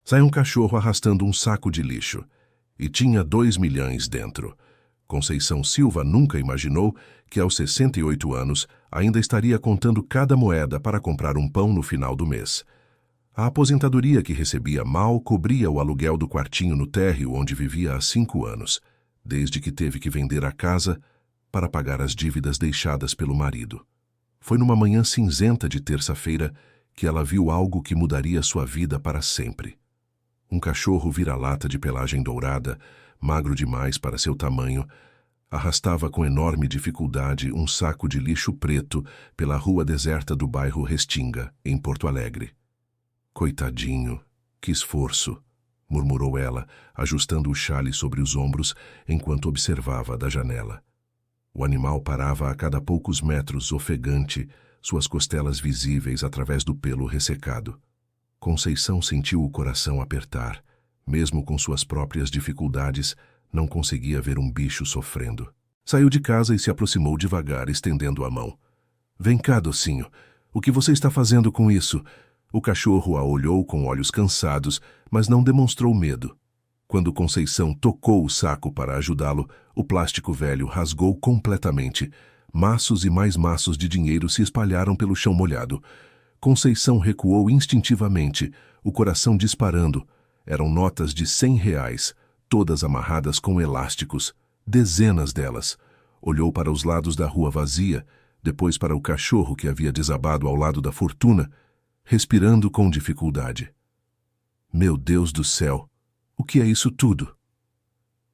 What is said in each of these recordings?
Saiu um cachorro arrastando um saco de lixo. E tinha 2 milhões dentro. Conceição Silva nunca imaginou que aos 68 anos ainda estaria contando cada moeda para comprar um pão no final do mês. A aposentadoria que recebia mal cobria o aluguel do quartinho no térreo onde vivia há 5 anos, desde que teve que vender a casa para pagar as dívidas deixadas pelo marido. Foi numa manhã cinzenta de terça-feira que ela viu algo que mudaria sua vida para sempre. Um cachorro vira-lata de pelagem dourada, magro demais para seu tamanho, arrastava com enorme dificuldade um saco de lixo preto pela rua deserta do bairro Restinga, em Porto Alegre. Coitadinho, que esforço, murmurou ela, ajustando o xale sobre os ombros enquanto observava da janela. O animal parava a cada poucos metros, ofegante, suas costelas visíveis através do pelo ressecado. Conceição sentiu o coração apertar. Mesmo com suas próprias dificuldades, não conseguia ver um bicho sofrendo. Saiu de casa e se aproximou devagar, estendendo a mão. Vem cá, docinho. O que você está fazendo com isso? O cachorro a olhou com olhos cansados, mas não demonstrou medo. Quando Conceição tocou o saco para ajudá-lo, o plástico velho rasgou completamente. Maços e mais maços de dinheiro se espalharam pelo chão molhado. Conceição recuou instintivamente, o coração disparando. Eram notas de R$100, todas amarradas com elásticos, dezenas delas. Olhou para os lados da rua vazia, depois para o cachorro que havia desabado ao lado da fortuna, respirando com dificuldade. Meu Deus do céu, o que é isso tudo?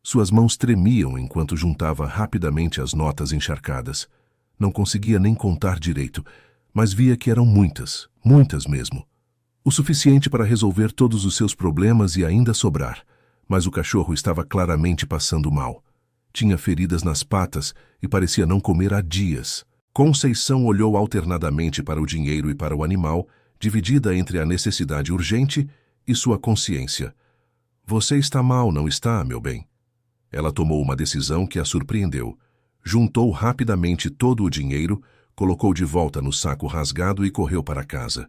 Suas mãos tremiam enquanto juntava rapidamente as notas encharcadas. Não conseguia nem contar direito, mas via que eram muitas, muitas mesmo. O suficiente para resolver todos os seus problemas e ainda sobrar. Mas o cachorro estava claramente passando mal. Tinha feridas nas patas e parecia não comer há dias. Conceição olhou alternadamente para o dinheiro e para o animal, dividida entre a necessidade urgente e sua consciência. Você está mal, não está, meu bem? Ela tomou uma decisão que a surpreendeu. Juntou rapidamente todo o dinheiro, colocou de volta no saco rasgado e correu para casa.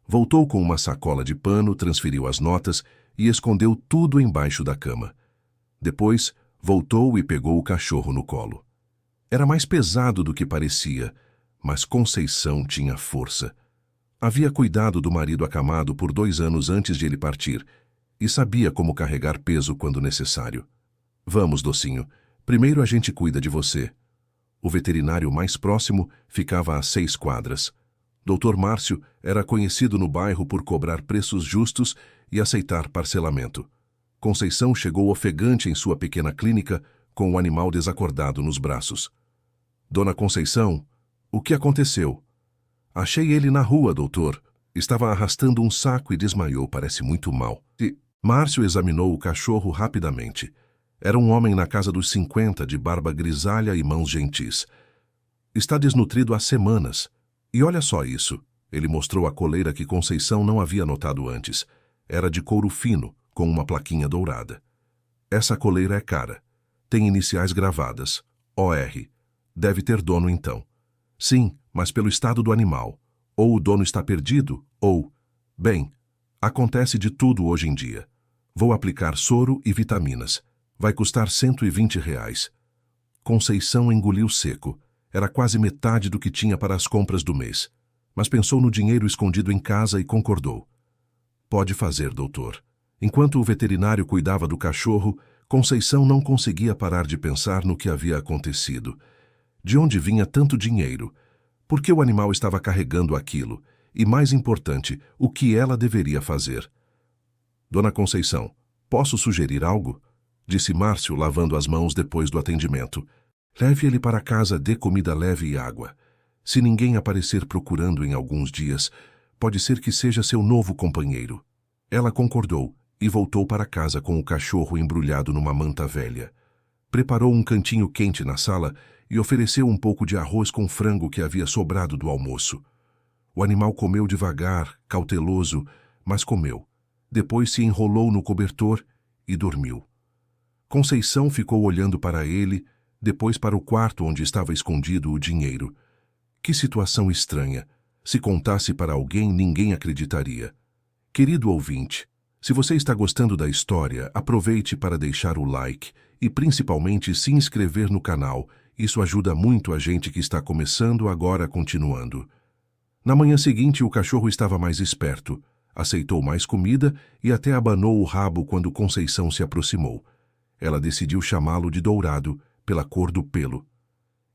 Voltou com uma sacola de pano, transferiu as notas e escondeu tudo embaixo da cama. Depois, voltou e pegou o cachorro no colo. Era mais pesado do que parecia, mas Conceição tinha força. Havia cuidado do marido acamado por 2 anos antes de ele partir e sabia como carregar peso quando necessário. Vamos, docinho, primeiro a gente cuida de você. O veterinário mais próximo ficava a 6 quadras. Dr. Márcio era conhecido no bairro por cobrar preços justos e aceitar parcelamento. Conceição chegou ofegante em sua pequena clínica com o animal desacordado nos braços. Dona Conceição, o que aconteceu? Achei ele na rua, doutor. Estava arrastando um saco e desmaiou, parece muito mal. Márcio examinou o cachorro rapidamente. Era um homem na casa dos 50, de barba grisalha e mãos gentis. Está desnutrido há semanas. E olha só isso. Ele mostrou a coleira que Conceição não havia notado antes. Era de couro fino, com uma plaquinha dourada. Essa coleira é cara. Tem iniciais gravadas. OR. Deve ter dono então. Sim, mas pelo estado do animal. Ou o dono está perdido, ou... Bem, acontece de tudo hoje em dia. Vou aplicar soro e vitaminas. Vai custar R$120. Conceição engoliu seco. Era quase metade do que tinha para as compras do mês. Mas pensou no dinheiro escondido em casa e concordou. Pode fazer, doutor. Enquanto o veterinário cuidava do cachorro, Conceição não conseguia parar de pensar no que havia acontecido. De onde vinha tanto dinheiro? Por que o animal estava carregando aquilo? E, mais importante, o que ela deveria fazer? Dona Conceição, posso sugerir algo? Disse Márcio, lavando as mãos depois do atendimento. Leve ele para casa, dê comida leve e água. Se ninguém aparecer procurando em alguns dias, pode ser que seja seu novo companheiro. Ela concordou e voltou para casa com o cachorro embrulhado numa manta velha. Preparou um cantinho quente na sala e ofereceu um pouco de arroz com frango que havia sobrado do almoço. O animal comeu devagar, cauteloso, mas comeu. Depois se enrolou no cobertor e dormiu. Conceição ficou olhando para ele, depois para o quarto onde estava escondido o dinheiro. Que situação estranha. Se contasse para alguém, ninguém acreditaria. Querido ouvinte, Se você está gostando da história, aproveite para deixar o like e principalmente se inscrever no canal. Isso ajuda muito a gente que está começando agora continuando. Na manhã seguinte, o cachorro estava mais esperto, aceitou mais comida e até abanou o rabo quando Conceição se aproximou. Ela decidiu chamá-lo de Dourado, pela cor do pelo.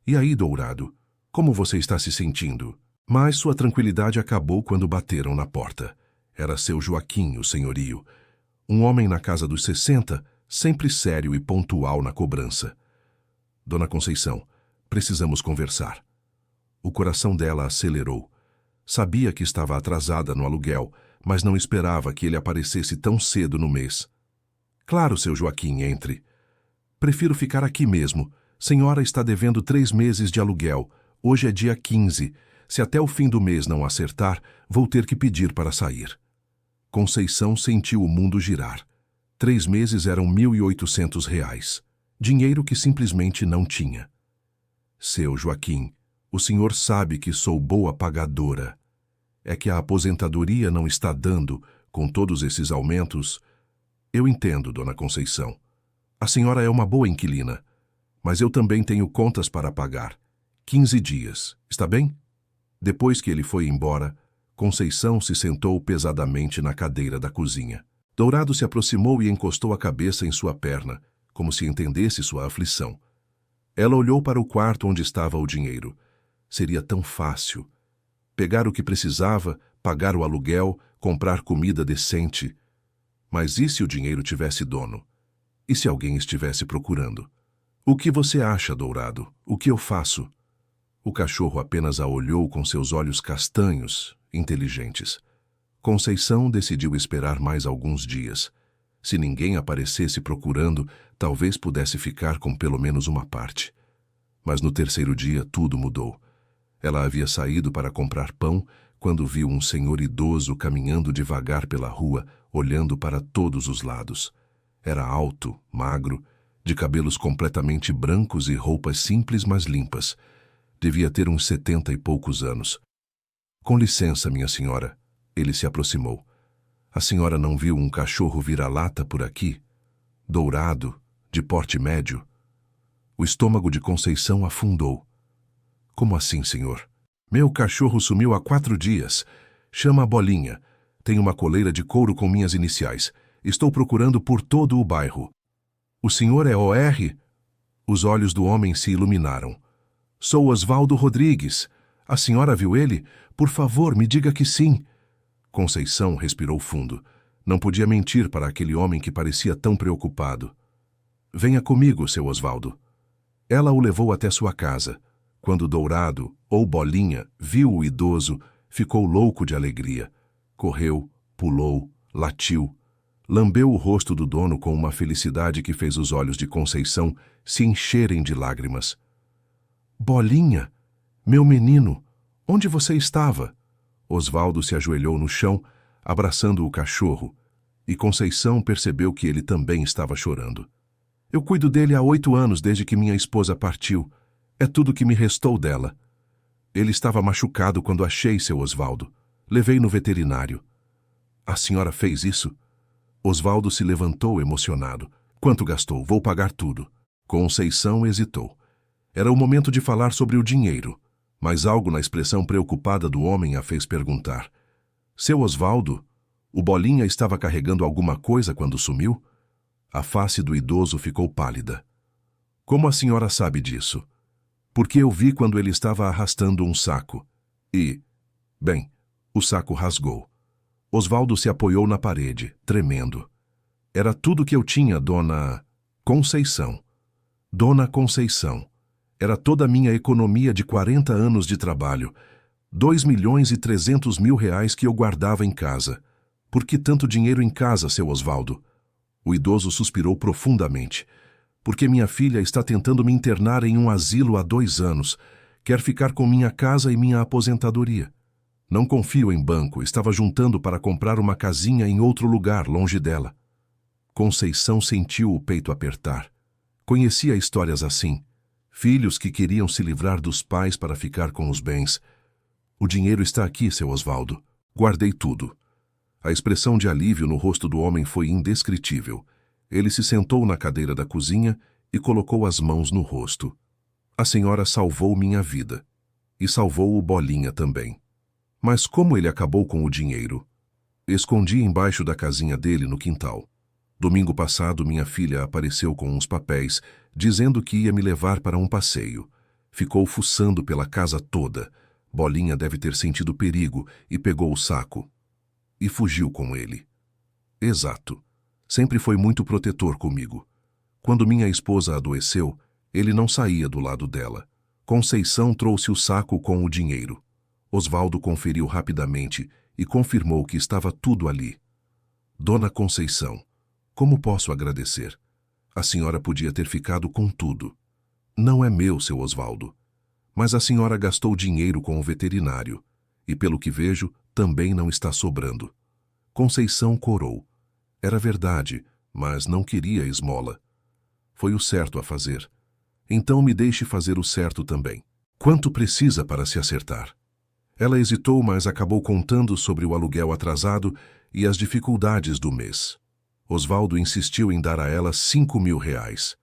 E aí, Dourado, como você está se sentindo? Mas sua tranquilidade acabou quando bateram na porta. Era seu Joaquim, o senhorio. Um homem na casa dos 60, sempre sério e pontual na cobrança. Dona Conceição, precisamos conversar. O coração dela acelerou. Sabia que estava atrasada no aluguel, mas não esperava que ele aparecesse tão cedo no mês. Claro, seu Joaquim, entre. Prefiro ficar aqui mesmo. Senhora está devendo 3 meses de aluguel. Hoje é dia 15. Se até o fim do mês não acertar, vou ter que pedir para sair. Conceição sentiu o mundo girar. 3 meses eram R$ 1.800. Dinheiro que simplesmente não tinha. Seu Joaquim, o senhor sabe que sou boa pagadora. É que a aposentadoria não está dando, com todos esses aumentos. Eu entendo, dona Conceição. A senhora é uma boa inquilina. Mas eu também tenho contas para pagar. 15 dias, está bem? Depois que ele foi embora, Conceição se sentou pesadamente na cadeira da cozinha. Dourado se aproximou e encostou a cabeça em sua perna, como se entendesse sua aflição. Ela olhou para o quarto onde estava o dinheiro. Seria tão fácil. Pegar o que precisava, pagar o aluguel, comprar comida decente. Mas e se o dinheiro tivesse dono? E se alguém estivesse procurando? O que você acha, Dourado? O que eu faço? O cachorro apenas a olhou com seus olhos castanhos, inteligentes. Conceição decidiu esperar mais alguns dias. Se ninguém aparecesse procurando, talvez pudesse ficar com pelo menos uma parte. Mas no terceiro dia tudo mudou. Ela havia saído para comprar pão quando viu um senhor idoso caminhando devagar pela rua, olhando para todos os lados. Era alto, magro, de cabelos completamente brancos e roupas simples mas limpas. Devia ter uns 70 e poucos anos. Com licença, minha senhora. Ele se aproximou. A senhora não viu um cachorro vira-lata por aqui? Dourado, de porte médio. O estômago de Conceição afundou. Como assim, senhor? Meu cachorro sumiu há 4 dias. Chama a Bolinha. Tem uma coleira de couro com minhas iniciais. Estou procurando por todo o bairro. O senhor é O.R.? Os olhos do homem se iluminaram. Sou Osvaldo Rodrigues. A senhora viu ele? Por favor, me diga que sim. Conceição respirou fundo. Não podia mentir para aquele homem que parecia tão preocupado. Venha comigo, seu Osvaldo. Ela o levou até sua casa. Quando Dourado, ou Bolinha, viu o idoso, ficou louco de alegria. Correu, pulou, latiu. Lambeu o rosto do dono com uma felicidade que fez os olhos de Conceição se encherem de lágrimas. Bolinha, meu menino, onde você estava? Osvaldo se ajoelhou no chão, abraçando o cachorro, e Conceição percebeu que ele também estava chorando. Eu cuido dele há 8 anos desde que minha esposa partiu. É tudo que me restou dela. Ele estava machucado quando achei seu Osvaldo. Levei no veterinário. A senhora fez isso? Osvaldo se levantou emocionado. Quanto gastou? Vou pagar tudo. Conceição hesitou. Era o momento de falar sobre o dinheiro, mas algo na expressão preocupada do homem a fez perguntar. Seu Osvaldo, o Bolinha estava carregando alguma coisa quando sumiu? A face do idoso ficou pálida. Como a senhora sabe disso? Porque eu vi quando ele estava arrastando um saco. E, bem, o saco rasgou. Osvaldo se apoiou na parede, tremendo. Era tudo que eu tinha, dona Conceição. Dona Conceição. Era toda a minha economia de 40 anos de trabalho. 2.300.000 reais que eu guardava em casa. Por que tanto dinheiro em casa, seu Osvaldo? O idoso suspirou profundamente. Porque minha filha está tentando me internar em um asilo há 2 anos. Quer ficar com minha casa e minha aposentadoria. Não confio em banco, estava juntando para comprar uma casinha em outro lugar, longe dela. Conceição sentiu o peito apertar. Conhecia histórias assim. Filhos que queriam se livrar dos pais para ficar com os bens. O dinheiro está aqui, seu Osvaldo. Guardei tudo. A expressão de alívio no rosto do homem foi indescritível. Ele se sentou na cadeira da cozinha e colocou as mãos no rosto. A senhora salvou minha vida. E salvou o Bolinha também. Mas como ele acabou com o dinheiro? Escondi embaixo da casinha dele no quintal. Domingo passado, minha filha apareceu com uns papéis, dizendo que ia me levar para um passeio. Ficou fuçando pela casa toda. Bolinha deve ter sentido perigo e pegou o saco. E fugiu com ele. Exato. Sempre foi muito protetor comigo. Quando minha esposa adoeceu, ele não saía do lado dela. Conceição trouxe o saco com o dinheiro. Osvaldo conferiu rapidamente e confirmou que estava tudo ali. Dona Conceição, como posso agradecer? A senhora podia ter ficado com tudo. Não é meu, seu Osvaldo. Mas a senhora gastou dinheiro com o veterinário. E pelo que vejo, também não está sobrando. Conceição corou. Era verdade, mas não queria esmola. Foi o certo a fazer. Então me deixe fazer o certo também. Quanto precisa para se acertar? Ela hesitou, mas acabou contando sobre o aluguel atrasado e as dificuldades do mês. Osvaldo insistiu em dar a ela 5.000 reais.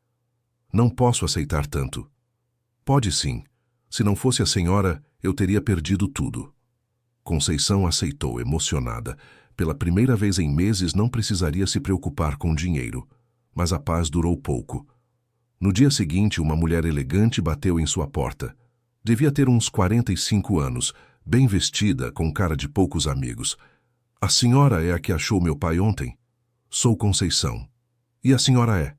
Não posso aceitar tanto. Pode sim. Se não fosse a senhora, eu teria perdido tudo. Conceição aceitou, emocionada. Pela primeira vez em meses não precisaria se preocupar com dinheiro. Mas a paz durou pouco. No dia seguinte, uma mulher elegante bateu em sua porta. Devia ter uns 45 anos, bem vestida, com cara de poucos amigos. A senhora é a que achou meu pai ontem? Sou Conceição. E a senhora é?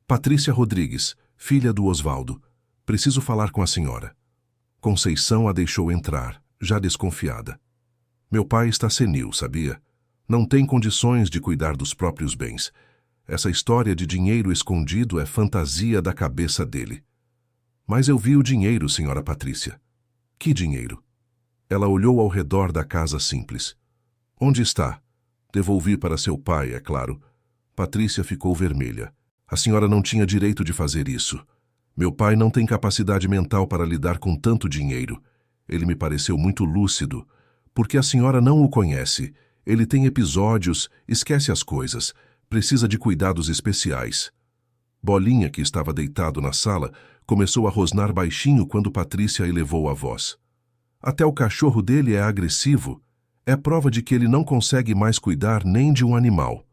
Patrícia Rodrigues, filha do Osvaldo. Preciso falar com a senhora. Conceição a deixou entrar, já desconfiada. Meu pai está senil, sabia? Não tem condições de cuidar dos próprios bens. Essa história de dinheiro escondido é fantasia da cabeça dele. Mas eu vi o dinheiro, senhora Patrícia. Que dinheiro? Ela olhou ao redor da casa simples. Onde está? Devolvi para seu pai, é claro. Patrícia ficou vermelha. A senhora não tinha direito de fazer isso. Meu pai não tem capacidade mental para lidar com tanto dinheiro. Ele me pareceu muito lúcido. Porque a senhora não o conhece. Ele tem episódios, esquece as coisas. Precisa de cuidados especiais. Bolinha, que estava deitado na sala, começou a rosnar baixinho quando Patrícia elevou a voz. Até o cachorro dele é agressivo. É prova de que ele não consegue mais cuidar nem de um animal.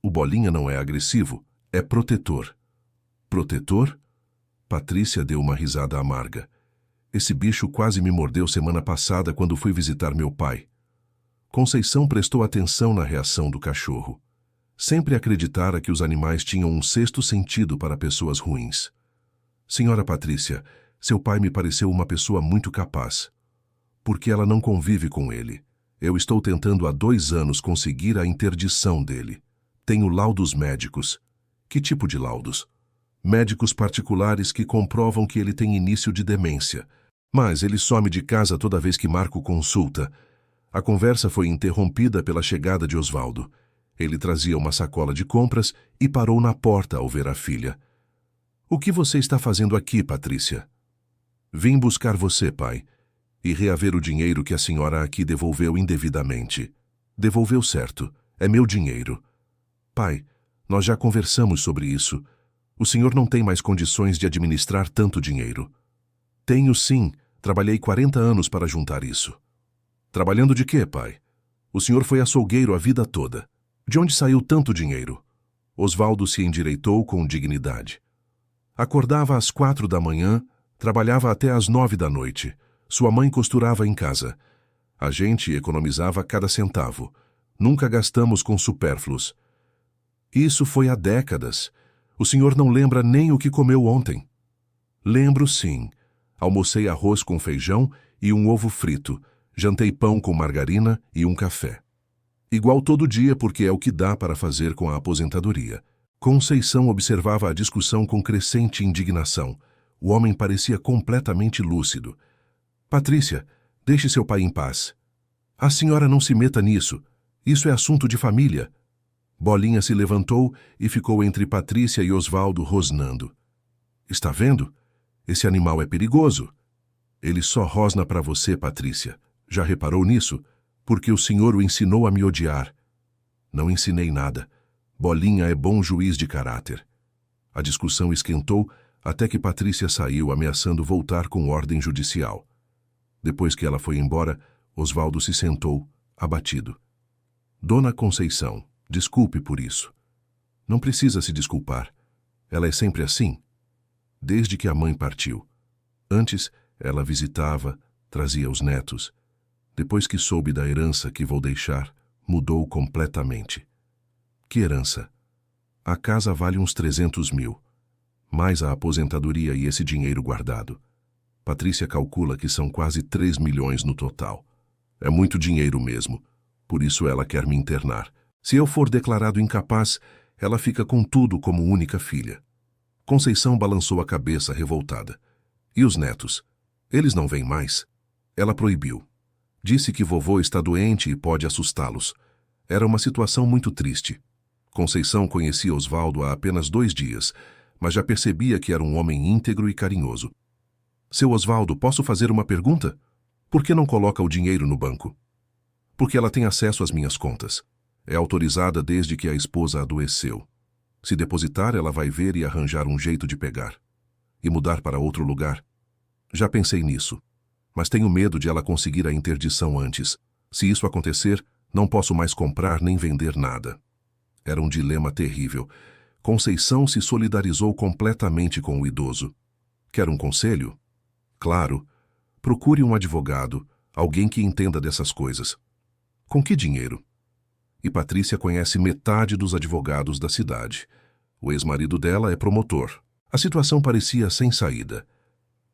O Bolinha não é agressivo, é protetor. Protetor? Patrícia deu uma risada amarga. Esse bicho quase me mordeu semana passada quando fui visitar meu pai. Conceição prestou atenção na reação do cachorro. Sempre acreditara que os animais tinham um sexto sentido para pessoas ruins. Senhora Patrícia, seu pai me pareceu uma pessoa muito capaz. Porque ela não convive com ele. Eu estou tentando há 2 anos conseguir a interdição dele. Tenho laudos médicos. Que tipo de laudos? Médicos particulares que comprovam que ele tem início de demência. Mas ele some de casa toda vez que marco consulta. A conversa foi interrompida pela chegada de Osvaldo. Ele trazia uma sacola de compras e parou na porta ao ver a filha. O que você está fazendo aqui, Patrícia? Vim buscar você, pai, e reaver o dinheiro que a senhora aqui devolveu indevidamente. Devolveu certo. É meu dinheiro. Pai, nós já conversamos sobre isso. O senhor não tem mais condições de administrar tanto dinheiro. Tenho sim. Trabalhei 40 anos para juntar isso. Trabalhando de quê, pai? O senhor foi açougueiro a vida toda. De onde saiu tanto dinheiro? Osvaldo se endireitou com dignidade. Acordava às 4 da manhã, trabalhava até às 9 da noite. Sua mãe costurava em casa. A gente economizava cada centavo. Nunca gastamos com supérfluos. Isso foi há décadas. O senhor não lembra nem o que comeu ontem. Lembro sim. Almocei arroz com feijão e um ovo frito. Jantei pão com margarina e um café. Igual todo dia, porque é o que dá para fazer com a aposentadoria. Conceição observava a discussão com crescente indignação. O homem parecia completamente lúcido. Patrícia, deixe seu pai em paz. A senhora não se meta nisso. Isso é assunto de família. Bolinha se levantou e ficou entre Patrícia e Osvaldo rosnando. Está vendo? Esse animal é perigoso. Ele só rosna para você, Patrícia. Já reparou nisso? Porque o senhor o ensinou a me odiar. Não ensinei nada. Bolinha é bom juiz de caráter. A discussão esquentou até que Patrícia saiu ameaçando voltar com ordem judicial. Depois que ela foi embora, Osvaldo se sentou, abatido. Dona Conceição, desculpe por isso. Não precisa se desculpar. Ela é sempre assim. Desde que a mãe partiu. Antes, ela visitava, trazia os netos. Depois que soube da herança que vou deixar, mudou completamente. Que herança? A casa vale uns 300 mil. Mais a aposentadoria e esse dinheiro guardado. Patrícia calcula que são quase 3 milhões no total. É muito dinheiro mesmo. Por isso ela quer me internar. Se eu for declarado incapaz, ela fica com tudo como única filha. Conceição balançou a cabeça revoltada. E os netos? Eles não vêm mais? Ela proibiu. Disse que vovô está doente e pode assustá-los. Era uma situação muito triste. Conceição conhecia Osvaldo há apenas 2 dias, mas já percebia que era um homem íntegro e carinhoso. Seu Osvaldo, posso fazer uma pergunta? Por que não coloca o dinheiro no banco? Porque ela tem acesso às minhas contas. É autorizada desde que a esposa adoeceu. Se depositar, ela vai ver e arranjar um jeito de pegar. E mudar para outro lugar. Já pensei nisso. Mas tenho medo de ela conseguir a interdição antes. Se isso acontecer, não posso mais comprar nem vender nada. Era um dilema terrível. Conceição se solidarizou completamente com o idoso. Quer um conselho? Claro. Procure um advogado, alguém que entenda dessas coisas. Com que dinheiro? E Patrícia conhece metade dos advogados da cidade. O ex-marido dela é promotor. A situação parecia sem saída.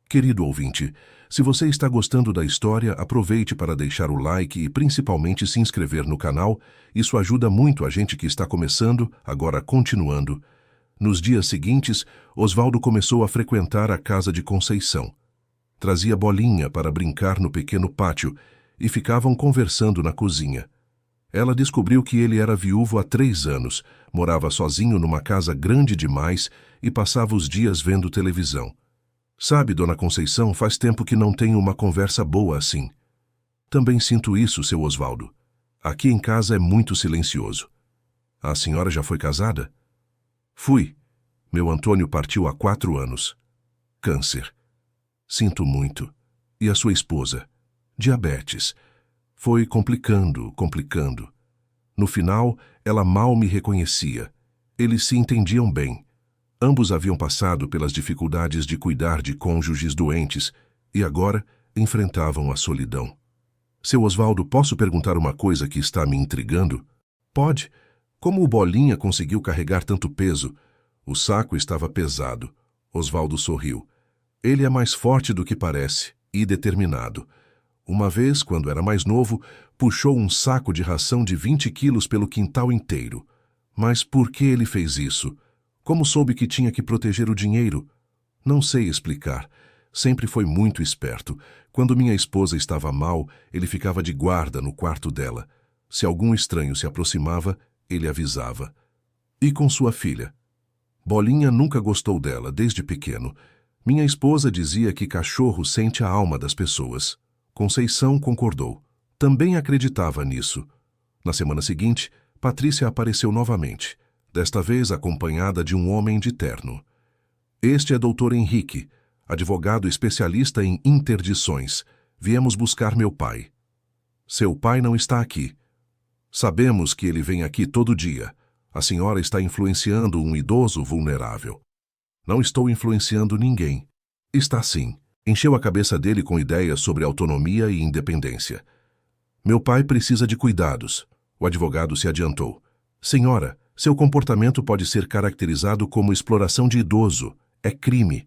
Querido ouvinte, se você está gostando da história, aproveite para deixar o like e principalmente se inscrever no canal. Isso ajuda muito a gente que está começando, agora continuando. Nos dias seguintes, Osvaldo começou a frequentar a casa de Conceição. Trazia Bolinha para brincar no pequeno pátio e ficavam conversando na cozinha. Ela descobriu que ele era viúvo há 3 anos, morava sozinho numa casa grande demais e passava os dias vendo televisão. Sabe, Dona Conceição, faz tempo que não tenho uma conversa boa assim. Também sinto isso, seu Osvaldo. Aqui em casa é muito silencioso. A senhora já foi casada? Fui. Meu Antônio partiu há 4 anos. Câncer. Sinto muito. E a sua esposa? Diabetes. Foi complicando. No final, ela mal me reconhecia. Eles se entendiam bem. Ambos haviam passado pelas dificuldades de cuidar de cônjuges doentes e agora enfrentavam a solidão. Seu Osvaldo, posso perguntar uma coisa que está me intrigando? Pode. Como o Bolinha conseguiu carregar tanto peso? O saco estava pesado. Osvaldo sorriu. Ele é mais forte do que parece e determinado. Uma vez, quando era mais novo, puxou um saco de ração de 20 quilos pelo quintal inteiro. Mas por que ele fez isso? Como soube que tinha que proteger o dinheiro? Não sei explicar. Sempre foi muito esperto. Quando minha esposa estava mal, ele ficava de guarda no quarto dela. Se algum estranho se aproximava, ele avisava. E com sua filha? Bolinha nunca gostou dela, desde pequeno. Minha esposa dizia que cachorro sente a alma das pessoas. Conceição concordou. Também acreditava nisso. Na semana seguinte, Patrícia apareceu novamente. Desta vez acompanhada de um homem de terno. Este é Dr. Henrique, advogado especialista em interdições. Viemos buscar meu pai. Seu pai não está aqui. Sabemos que ele vem aqui todo dia. A senhora está influenciando um idoso vulnerável. Não estou influenciando ninguém. Está sim. Encheu a cabeça dele com ideias sobre autonomia e independência. Meu pai precisa de cuidados. O advogado se adiantou. Senhora, seu comportamento pode ser caracterizado como exploração de idoso. É crime.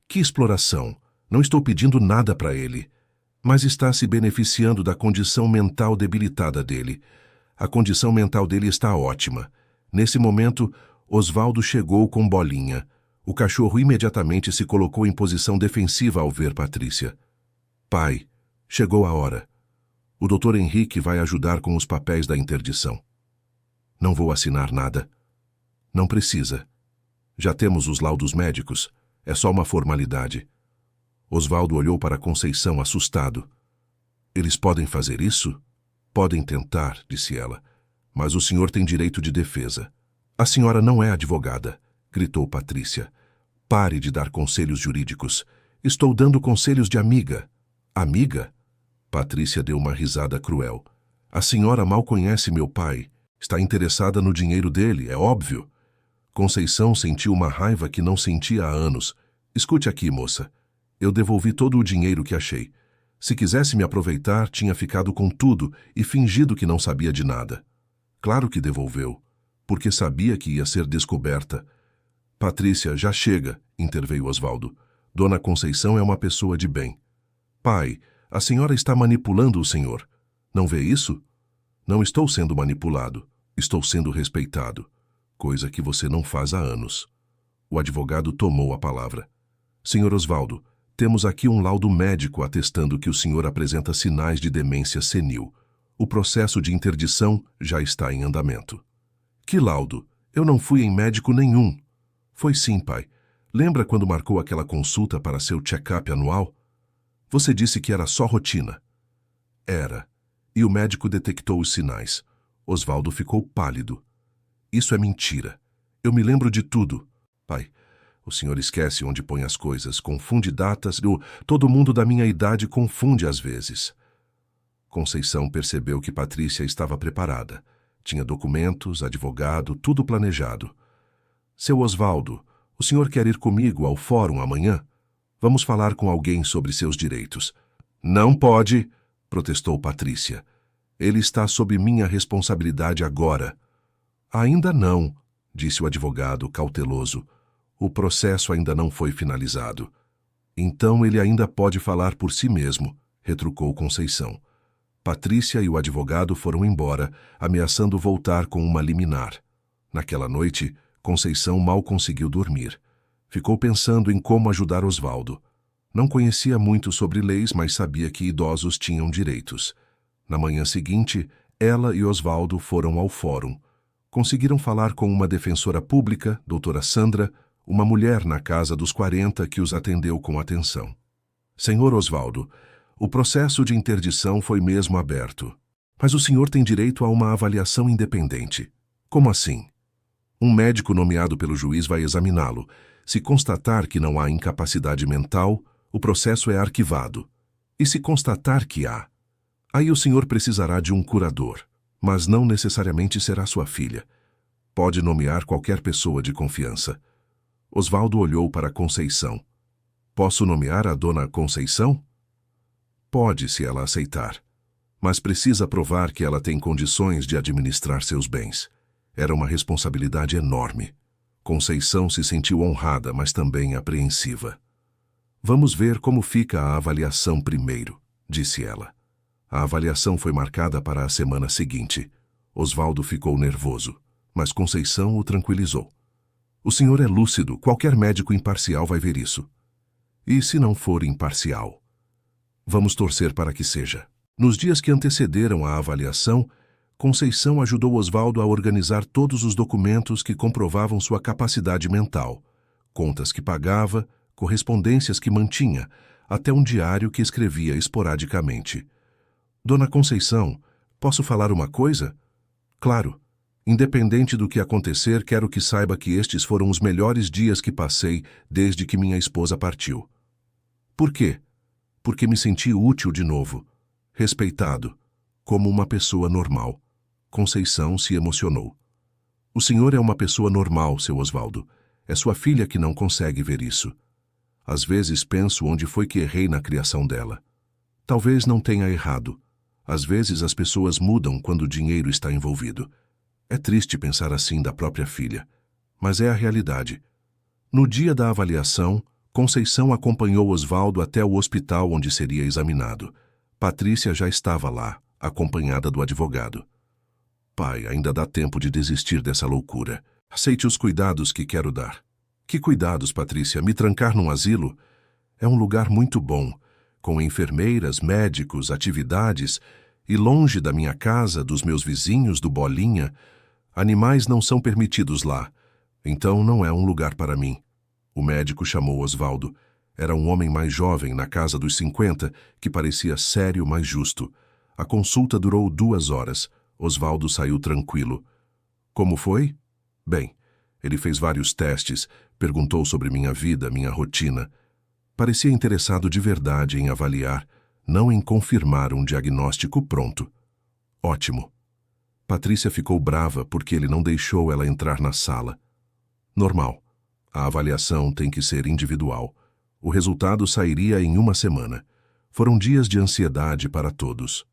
Que exploração? Não estou pedindo nada para ele. Mas está se beneficiando da condição mental debilitada dele. A condição mental dele está ótima. Nesse momento, Osvaldo chegou com Bolinha. O cachorro imediatamente se colocou em posição defensiva ao ver Patrícia. Pai, chegou a hora. O Dr. Henrique vai ajudar com os papéis da interdição. Não vou assinar nada. Não precisa. Já temos os laudos médicos. É só uma formalidade. Osvaldo olhou para Conceição assustado. Eles podem fazer isso? Podem tentar, disse ela. Mas o senhor tem direito de defesa. A senhora não é advogada, gritou Patrícia. Pare de dar conselhos jurídicos. Estou dando conselhos de amiga. Amiga? Patrícia deu uma risada cruel. A senhora mal conhece meu pai. Está interessada no dinheiro dele, é óbvio. Conceição sentiu uma raiva que não sentia há anos. Escute aqui, moça. Eu devolvi todo o dinheiro que achei. Se quisesse me aproveitar, tinha ficado com tudo e fingido que não sabia de nada. Claro que devolveu, porque sabia que ia ser descoberta. Patrícia, já chega, interveio Osvaldo. Dona Conceição é uma pessoa de bem. Pai, a senhora está manipulando o senhor. Não vê isso? Não estou sendo manipulado. Estou sendo respeitado. Coisa que você não faz há anos. O advogado tomou a palavra. Senhor Osvaldo, temos aqui um laudo médico atestando que o senhor apresenta sinais de demência senil. O processo de interdição já está em andamento. Que laudo? Eu não fui em médico nenhum. Foi sim, pai. Lembra quando marcou aquela consulta para seu check-up anual? Você disse que era só rotina. Era. E o médico detectou os sinais. Osvaldo ficou pálido. Isso é mentira. Eu me lembro de tudo. Pai, o senhor esquece onde põe as coisas, confunde datas. Todo mundo da minha idade confunde às vezes. Conceição percebeu que Patrícia estava preparada. Tinha documentos, advogado, tudo planejado. Seu Osvaldo, o senhor quer ir comigo ao fórum amanhã? Vamos falar com alguém sobre seus direitos. Não pode, protestou Patrícia. Ele está sob minha responsabilidade agora. Ainda não, disse o advogado cauteloso. O processo ainda não foi finalizado. Então ele ainda pode falar por si mesmo, retrucou Conceição. Patrícia e o advogado foram embora, ameaçando voltar com uma liminar. Naquela noite, Conceição mal conseguiu dormir. Ficou pensando em como ajudar Osvaldo. Não conhecia muito sobre leis, mas sabia que idosos tinham direitos. Na manhã seguinte, ela e Osvaldo foram ao fórum. Conseguiram falar com uma defensora pública, doutora Sandra, uma mulher na casa dos 40 que os atendeu com atenção. Senhor Osvaldo, o processo de interdição foi mesmo aberto. Mas o senhor tem direito a uma avaliação independente. Como assim? Um médico nomeado pelo juiz vai examiná-lo. Se constatar que não há incapacidade mental, o processo é arquivado. E se constatar que há, aí o senhor precisará de um curador, mas não necessariamente será sua filha. Pode nomear qualquer pessoa de confiança. Osvaldo olhou para Conceição. Posso nomear a dona Conceição? Pode, se ela aceitar. Mas precisa provar que ela tem condições de administrar seus bens. Era uma responsabilidade enorme. Conceição se sentiu honrada, mas também apreensiva. Vamos ver como fica a avaliação primeiro, disse ela. A avaliação foi marcada para a semana seguinte. Osvaldo ficou nervoso, mas Conceição o tranquilizou. O senhor é lúcido, qualquer médico imparcial vai ver isso. E se não for imparcial? Vamos torcer para que seja. Nos dias que antecederam a avaliação, Conceição ajudou Osvaldo a organizar todos os documentos que comprovavam sua capacidade mental, contas que pagava, correspondências que mantinha, até um diário que escrevia esporadicamente. Dona Conceição, posso falar uma coisa? Claro. Independente do que acontecer, quero que saiba que estes foram os melhores dias que passei desde que minha esposa partiu. Por quê? Porque me senti útil de novo, respeitado, como uma pessoa normal. Conceição se emocionou. O senhor é uma pessoa normal, seu Osvaldo. É sua filha que não consegue ver isso. Às vezes penso onde foi que errei na criação dela. Talvez não tenha errado. Às vezes as pessoas mudam quando o dinheiro está envolvido. É triste pensar assim da própria filha, mas é a realidade. No dia da avaliação, Conceição acompanhou Osvaldo até o hospital onde seria examinado. Patrícia já estava lá, acompanhada do advogado. Pai, ainda dá tempo de desistir dessa loucura. Aceite os cuidados que quero dar. Que cuidados, Patrícia? Me trancar num asilo? É um lugar muito bom, com enfermeiras, médicos, atividades, e longe da minha casa, dos meus vizinhos, do Bolinha. Animais não são permitidos lá, então não é um lugar para mim. O médico chamou Osvaldo. Era um homem mais jovem, na casa dos 50, que parecia sério, mas justo. A consulta durou 2 horas. Osvaldo saiu tranquilo. Como foi? Bem, ele fez vários testes, perguntou sobre minha vida, minha rotina. Parecia interessado de verdade em avaliar, não em confirmar um diagnóstico pronto. Ótimo. Patrícia ficou brava porque ele não deixou ela entrar na sala. Normal. A avaliação tem que ser individual. O resultado sairia em uma semana. Foram dias de ansiedade para todos.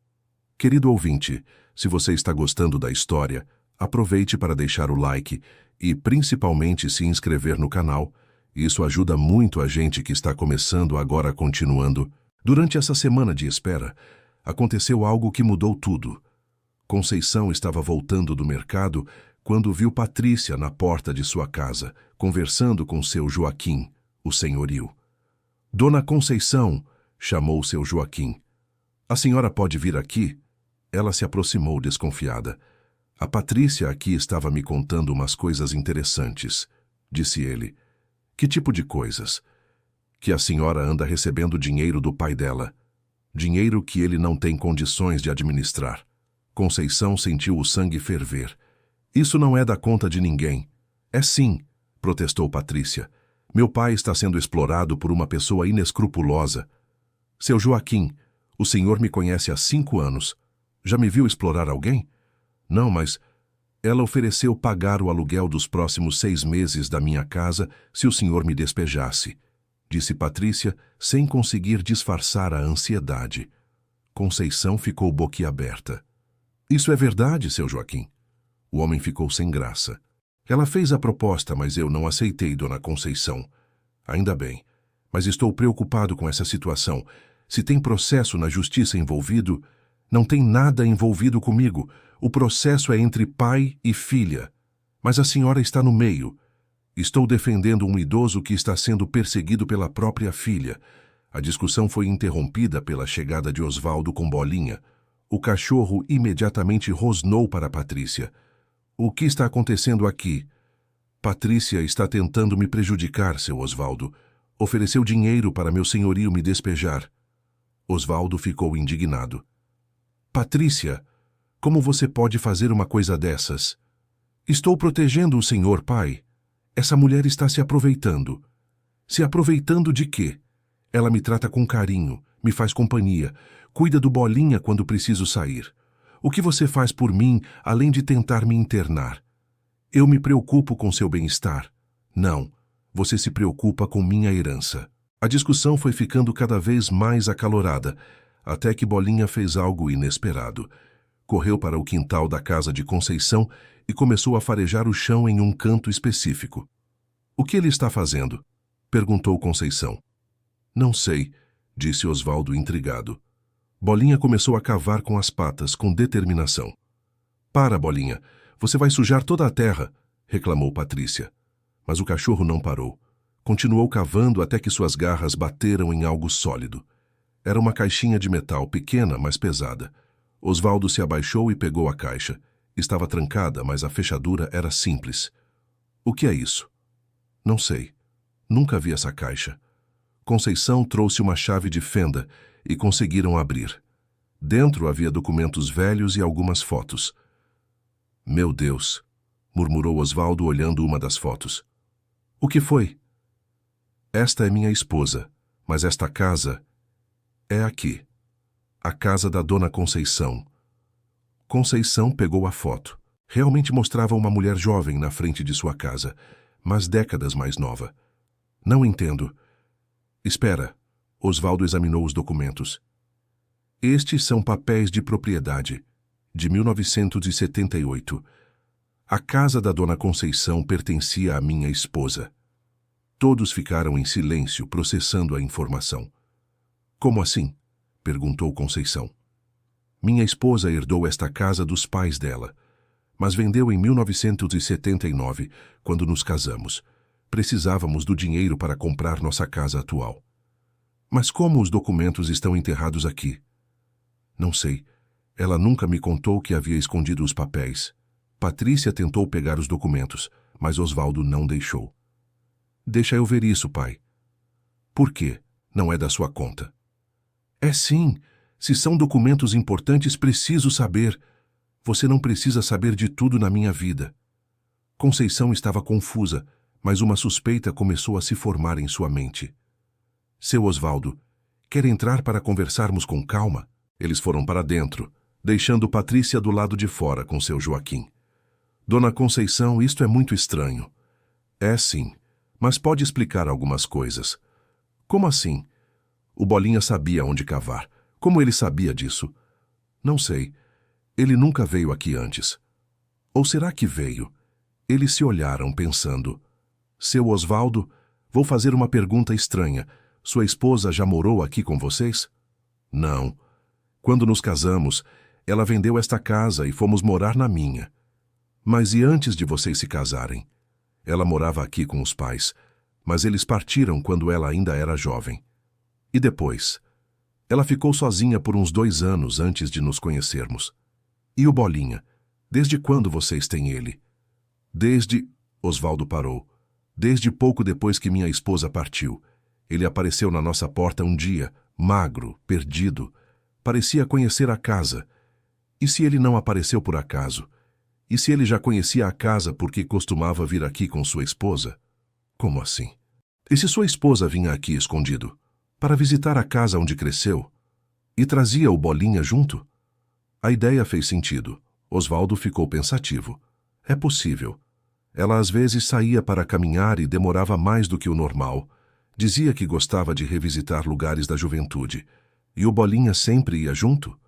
Querido ouvinte, se você está gostando da história, aproveite para deixar o like e, principalmente, se inscrever no canal. Isso ajuda muito a gente que está começando agora continuando. Durante essa semana de espera, aconteceu algo que mudou tudo. Conceição estava voltando do mercado quando viu Patrícia na porta de sua casa, conversando com seu Joaquim, o senhorio. Dona Conceição, chamou seu Joaquim. A senhora pode vir aqui? Ela se aproximou desconfiada. A Patrícia aqui estava me contando umas coisas interessantes, disse ele. Que tipo de coisas? Que a senhora anda recebendo dinheiro do pai dela. Dinheiro que ele não tem condições de administrar. Conceição sentiu o sangue ferver. Isso não é da conta de ninguém. É sim, protestou Patrícia. Meu pai está sendo explorado por uma pessoa inescrupulosa. Seu Joaquim, o senhor me conhece há 5 anos. Já me viu explorar alguém? Não, mas ela ofereceu pagar o aluguel dos próximos 6 meses da minha casa se o senhor me despejasse, disse Patrícia, sem conseguir disfarçar a ansiedade. Conceição ficou boquiaberta. Isso é verdade, seu Joaquim? O homem ficou sem graça. Ela fez a proposta, mas eu não aceitei, dona Conceição. Ainda bem, mas estou preocupado com essa situação. Se tem processo na justiça envolvido, não tem nada envolvido comigo. O processo é entre pai e filha. Mas a senhora está no meio. Estou defendendo um idoso que está sendo perseguido pela própria filha. A discussão foi interrompida pela chegada de Osvaldo com Bolinha. O cachorro imediatamente rosnou para Patrícia. O que está acontecendo aqui? Patrícia está tentando me prejudicar, seu Osvaldo. Ofereceu dinheiro para meu senhorio me despejar. Osvaldo ficou indignado. Patrícia, como você pode fazer uma coisa dessas? Estou protegendo o senhor, pai. Essa mulher está se aproveitando. Se aproveitando de quê? Ela me trata com carinho, me faz companhia, cuida do Bolinha quando preciso sair. O que você faz por mim, além de tentar me internar? Eu me preocupo com seu bem-estar. Não, você se preocupa com minha herança. A discussão foi ficando cada vez mais acalorada, até que Bolinha fez algo inesperado. Correu para o quintal da casa de Conceição e começou a farejar o chão em um canto específico. O que ele está fazendo? Perguntou Conceição. Não sei, disse Osvaldo intrigado. Bolinha começou a cavar com as patas, com determinação. Para, Bolinha, você vai sujar toda a terra, reclamou Patrícia. Mas o cachorro não parou. Continuou cavando até que suas garras bateram em algo sólido. Era uma caixinha de metal pequena, mas pesada. Osvaldo se abaixou e pegou a caixa. Estava trancada, mas a fechadura era simples. O que é isso? Não sei. Nunca vi essa caixa. Conceição trouxe uma chave de fenda e conseguiram abrir. Dentro havia documentos velhos e algumas fotos. Meu Deus, murmurou Osvaldo olhando uma das fotos. O que foi? Esta é minha esposa, mas esta casa é aqui. A casa da dona Conceição. Conceição pegou a foto. Realmente mostrava uma mulher jovem na frente de sua casa, mas décadas mais nova. Não entendo. Espera. Osvaldo examinou os documentos. Estes são papéis de propriedade, de 1978. A casa da dona Conceição pertencia à minha esposa. Todos ficaram em silêncio, processando a informação. Como assim? Perguntou Conceição. Minha esposa herdou esta casa dos pais dela, mas vendeu em 1979, quando nos casamos. Precisávamos do dinheiro para comprar nossa casa atual. Mas como os documentos estão enterrados aqui? Não sei. Ela nunca me contou que havia escondido os papéis. Patrícia tentou pegar os documentos, mas Osvaldo não deixou. Deixa eu ver isso, pai. Por quê? Não é da sua conta. É sim. Se são documentos importantes, preciso saber. Você não precisa saber de tudo na minha vida. Conceição estava confusa, mas uma suspeita começou a se formar em sua mente. Seu Osvaldo, quer entrar para conversarmos com calma? Eles foram para dentro, deixando Patrícia do lado de fora com seu Joaquim. Dona Conceição, isto é muito estranho. É sim, mas pode explicar algumas coisas. Como assim? O Bolinha sabia onde cavar. Como ele sabia disso? Não sei. Ele nunca veio aqui antes. Ou será que veio? Eles se olharam pensando. Seu Osvaldo, vou fazer uma pergunta estranha. Sua esposa já morou aqui com vocês? Não. Quando nos casamos, ela vendeu esta casa e fomos morar na minha. Mas e antes de vocês se casarem? Ela morava aqui com os pais, mas eles partiram quando ela ainda era jovem. E depois? Ela ficou sozinha por uns 2 anos antes de nos conhecermos. E o Bolinha? Desde quando vocês têm ele? Desde... Osvaldo parou. Desde pouco depois que minha esposa partiu. Ele apareceu na nossa porta um dia, magro, perdido. Parecia conhecer a casa. E se ele não apareceu por acaso? E se ele já conhecia a casa porque costumava vir aqui com sua esposa? Como assim? E se sua esposa vinha aqui escondido? Para visitar a casa onde cresceu? E trazia o Bolinha junto? A ideia fez sentido. Osvaldo ficou pensativo. É possível. Ela às vezes saía para caminhar e demorava mais do que o normal. Dizia que gostava de revisitar lugares da juventude. E o Bolinha sempre ia junto?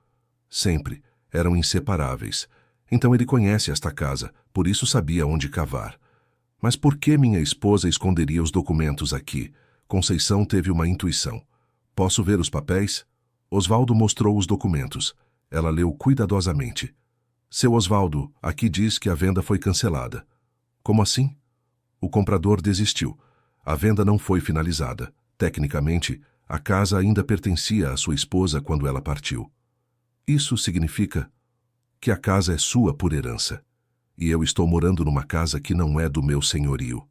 Sempre. Eram inseparáveis. Então ele conhece esta casa, por isso sabia onde cavar. Mas por que minha esposa esconderia os documentos aqui? Conceição teve uma intuição. Posso ver os papéis? Osvaldo mostrou os documentos. Ela leu cuidadosamente. Seu Osvaldo, aqui diz que a venda foi cancelada. Como assim? O comprador desistiu. A venda não foi finalizada. Tecnicamente, a casa ainda pertencia à sua esposa quando ela partiu. Isso significa que a casa é sua por herança. E eu estou morando numa casa que não é do meu senhorio.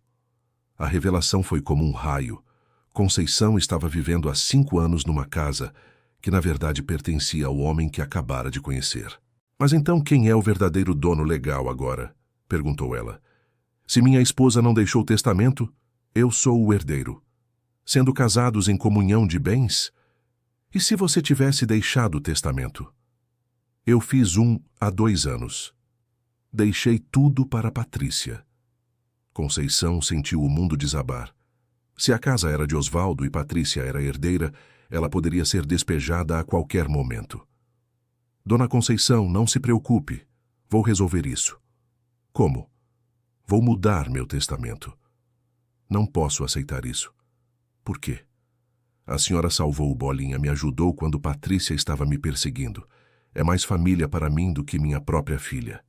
A revelação foi como um raio. Conceição estava vivendo há 5 anos numa casa que na verdade pertencia ao homem que acabara de conhecer. Mas então quem é o verdadeiro dono legal agora? Perguntou ela. Se minha esposa não deixou testamento, eu sou o herdeiro. Sendo casados em comunhão de bens? E se você tivesse deixado o testamento? Eu fiz há 2 anos. Deixei tudo para Patrícia. Conceição sentiu o mundo desabar. Se a casa era de Osvaldo e Patrícia era herdeira, ela poderia ser despejada a qualquer momento. Dona Conceição, não se preocupe. Vou resolver isso. Como? Vou mudar meu testamento. Não posso aceitar isso. Por quê? A senhora salvou o Bolinha, me ajudou quando Patrícia estava me perseguindo. É mais família para mim do que minha própria filha.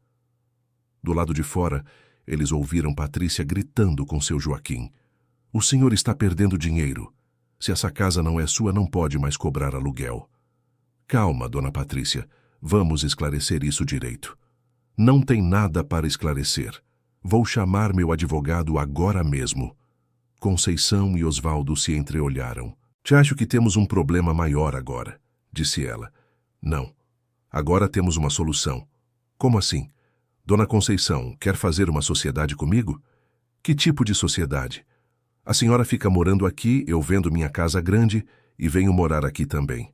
Do lado de fora, eles ouviram Patrícia gritando com seu Joaquim. O senhor está perdendo dinheiro. Se essa casa não é sua, não pode mais cobrar aluguel. Calma, dona Patrícia. Vamos esclarecer isso direito. Não tem nada para esclarecer. Vou chamar meu advogado agora mesmo. Conceição e Osvaldo se entreolharam. Te acho que temos um problema maior agora, disse ela. Não. Agora temos uma solução. Como assim? Dona Conceição, quer fazer uma sociedade comigo? Que tipo de sociedade? A senhora fica morando aqui, eu vendo minha casa grande e venho morar aqui também.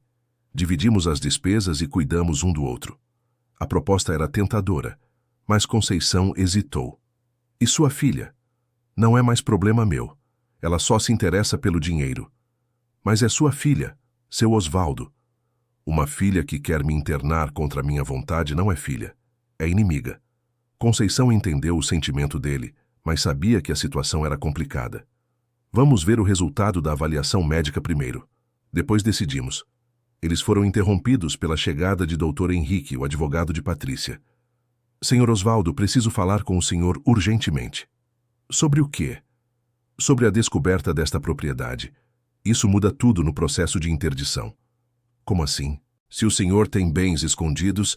Dividimos as despesas e cuidamos um do outro. A proposta era tentadora, mas Conceição hesitou. E sua filha? Não é mais problema meu. Ela só se interessa pelo dinheiro. Mas é sua filha, seu Osvaldo. Uma filha que quer me internar contra minha vontade não é filha, é inimiga. Conceição entendeu o sentimento dele, mas sabia que a situação era complicada. Vamos ver o resultado da avaliação médica primeiro. Depois decidimos. Eles foram interrompidos pela chegada de Dr. Henrique, o advogado de Patrícia. Senhor Osvaldo, preciso falar com o senhor urgentemente. Sobre o quê? Sobre a descoberta desta propriedade. Isso muda tudo no processo de interdição. Como assim? Se o senhor tem bens escondidos,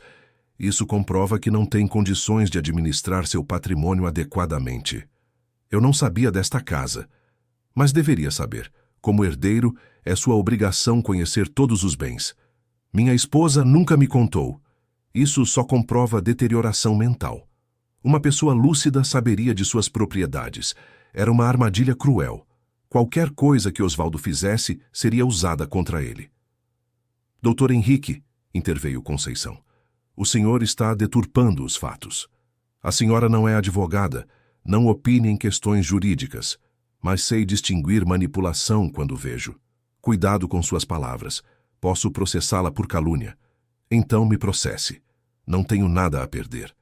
isso comprova que não tem condições de administrar seu patrimônio adequadamente. Eu não sabia desta casa, mas deveria saber. Como herdeiro, é sua obrigação conhecer todos os bens. Minha esposa nunca me contou. Isso só comprova deterioração mental. Uma pessoa lúcida saberia de suas propriedades. Era uma armadilha cruel. Qualquer coisa que Osvaldo fizesse seria usada contra ele. Doutor Henrique, interveio Conceição, o senhor está deturpando os fatos. A senhora não é advogada, não opine em questões jurídicas, mas sei distinguir manipulação quando vejo. Cuidado com suas palavras. Posso processá-la por calúnia. Então me processe. Não tenho nada a perder.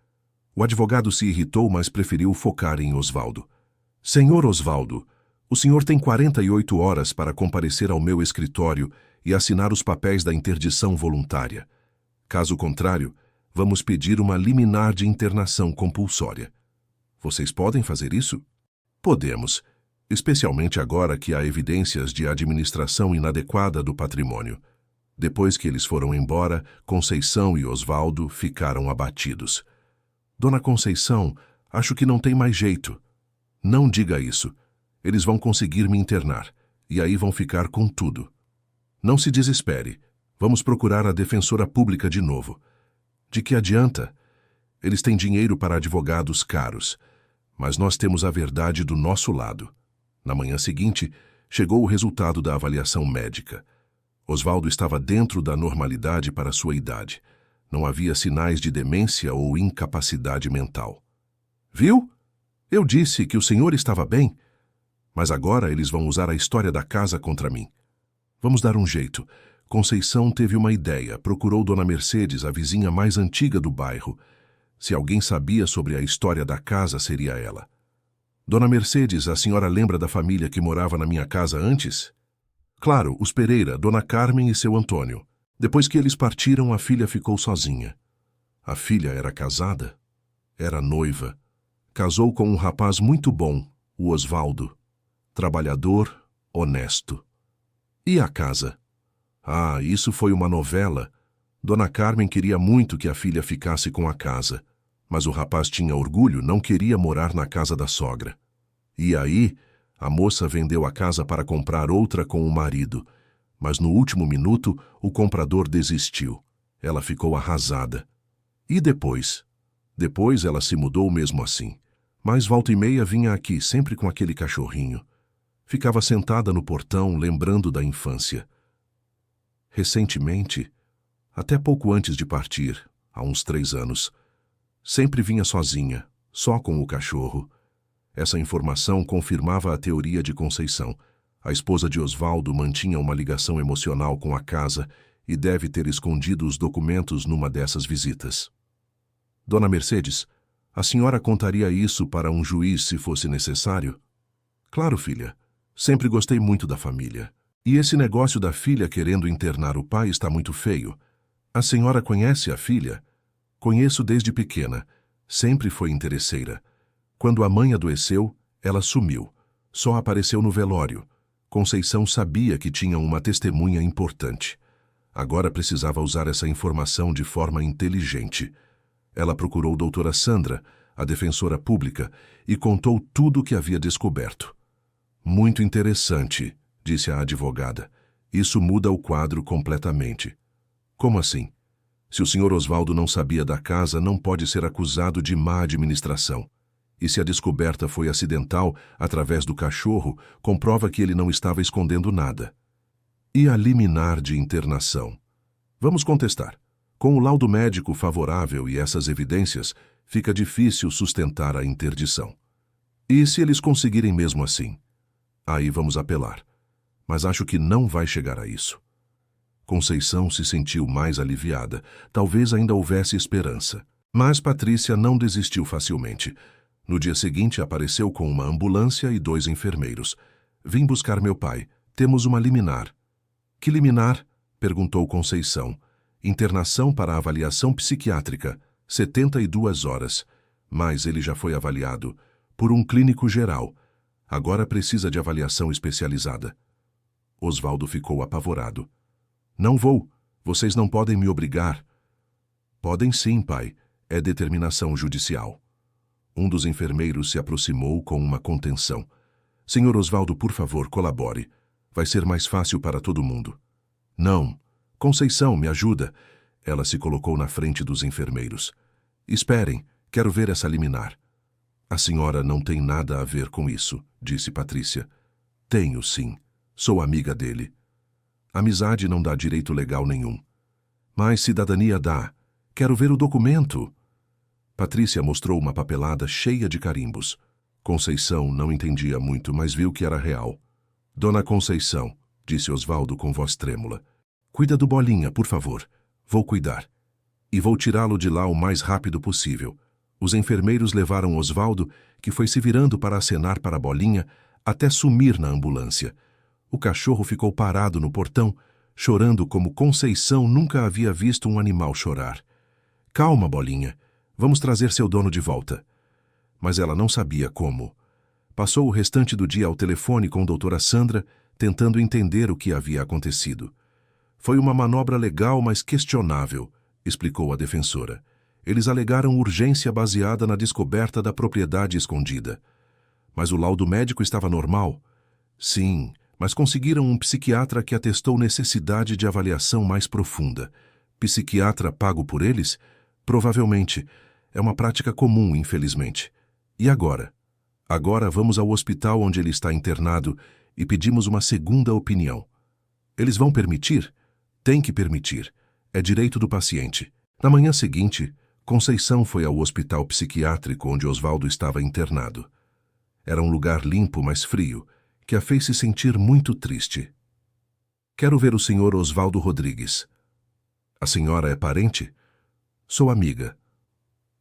O advogado se irritou, mas preferiu focar em Osvaldo. Senhor Osvaldo, o senhor tem 48 horas para comparecer ao meu escritório e assinar os papéis da interdição voluntária. Caso contrário, vamos pedir uma liminar de internação compulsória. Vocês podem fazer isso? Podemos, especialmente agora que há evidências de administração inadequada do patrimônio. Depois que eles foram embora, Conceição e Osvaldo ficaram abatidos. Dona Conceição, acho que não tem mais jeito. Não diga isso. Eles vão conseguir me internar, e aí vão ficar com tudo. Não se desespere. Vamos procurar a defensora pública de novo. De que adianta? Eles têm dinheiro para advogados caros, mas nós temos a verdade do nosso lado. Na manhã seguinte, chegou o resultado da avaliação médica. Osvaldo estava dentro da normalidade para sua idade. Não havia sinais de demência ou incapacidade mental. Viu? Eu disse que o senhor estava bem. Mas agora eles vão usar a história da casa contra mim. Vamos dar um jeito. Conceição teve uma ideia. Procurou Dona Mercedes, a vizinha mais antiga do bairro. Se alguém sabia sobre a história da casa, seria ela. Dona Mercedes, a senhora lembra da família que morava na minha casa antes? Claro, os Pereira, Dona Carmen e seu Antônio. Depois que eles partiram, a filha ficou sozinha. A filha era casada? Era noiva. Casou com um rapaz muito bom, o Osvaldo. Trabalhador, honesto. E a casa? Ah, isso foi uma novela. Dona Carmen queria muito que a filha ficasse com a casa, mas o rapaz tinha orgulho, não queria morar na casa da sogra. E aí, a moça vendeu a casa para comprar outra com o marido, mas no último minuto o comprador desistiu. Ela ficou arrasada. E depois? Depois ela se mudou mesmo assim. Mas volta e meia vinha aqui, sempre com aquele cachorrinho. Ficava sentada no portão, lembrando da infância. Recentemente, até pouco antes de partir, há uns 3 anos, sempre vinha sozinha, só com o cachorro. Essa informação confirmava a teoria de Conceição. A esposa de Osvaldo mantinha uma ligação emocional com a casa e deve ter escondido os documentos numa dessas visitas. Dona Mercedes, a senhora contaria isso para um juiz se fosse necessário? Claro, filha. Sempre gostei muito da família. E esse negócio da filha querendo internar o pai está muito feio. A senhora conhece a filha? Conheço desde pequena. Sempre foi interesseira. Quando a mãe adoeceu, ela sumiu. Só apareceu no velório. Conceição sabia que tinha uma testemunha importante. Agora precisava usar essa informação de forma inteligente. Ela procurou doutora Sandra, a defensora pública, e contou tudo o que havia descoberto. Muito interessante, disse a advogada. Isso muda o quadro completamente. Como assim? Se o senhor Osvaldo não sabia da casa, não pode ser acusado de má administração. E se a descoberta foi acidental, através do cachorro, comprova que ele não estava escondendo nada. E a liminar de internação? Vamos contestar. Com o laudo médico favorável e essas evidências, fica difícil sustentar a interdição. E se eles conseguirem mesmo assim? Aí vamos apelar. Mas acho que não vai chegar a isso. Conceição se sentiu mais aliviada. Talvez ainda houvesse esperança. Mas Patrícia não desistiu facilmente. No dia seguinte apareceu com uma ambulância e 2 enfermeiros. Vim buscar meu pai. Temos uma liminar. Que liminar? Perguntou Conceição. Internação para avaliação psiquiátrica. 72 horas. Mas ele já foi avaliado. Por um clínico geral. Agora precisa de avaliação especializada. Osvaldo ficou apavorado. Não vou. Vocês não podem me obrigar. Podem sim, pai. É determinação judicial. Um dos enfermeiros se aproximou com uma contenção. Senhor Osvaldo, por favor, colabore. Vai ser mais fácil para todo mundo. Não. Conceição, me ajuda. Ela se colocou na frente dos enfermeiros. Esperem, quero ver essa liminar. A senhora não tem nada a ver com isso, disse Patrícia. Tenho, sim. Sou amiga dele. Amizade não dá direito legal nenhum. Mas cidadania dá. Quero ver o documento. Patrícia mostrou uma papelada cheia de carimbos. Conceição não entendia muito, mas viu que era real. Dona Conceição, disse Osvaldo com voz trêmula. Cuida do Bolinha, por favor. Vou cuidar. E vou tirá-lo de lá o mais rápido possível. Os enfermeiros levaram Osvaldo, que foi se virando para acenar para a Bolinha, até sumir na ambulância. O cachorro ficou parado no portão, chorando como Conceição nunca havia visto um animal chorar. Calma, Bolinha. Vamos trazer seu dono de volta. Mas ela não sabia como. Passou o restante do dia ao telefone com doutora Sandra, tentando entender o que havia acontecido. Foi uma manobra legal, mas questionável, explicou a defensora. Eles alegaram urgência baseada na descoberta da propriedade escondida. Mas o laudo médico estava normal? Sim, mas conseguiram um psiquiatra que atestou necessidade de avaliação mais profunda. Psiquiatra pago por eles? Provavelmente. É uma prática comum, infelizmente. E agora? Agora vamos ao hospital onde ele está internado e pedimos uma segunda opinião. Eles vão permitir? Tem que permitir. É direito do paciente. Na manhã seguinte, Conceição foi ao hospital psiquiátrico onde Osvaldo estava internado. Era um lugar limpo, mas frio, que a fez se sentir muito triste. Quero ver o senhor Osvaldo Rodrigues. A senhora é parente? Sou amiga.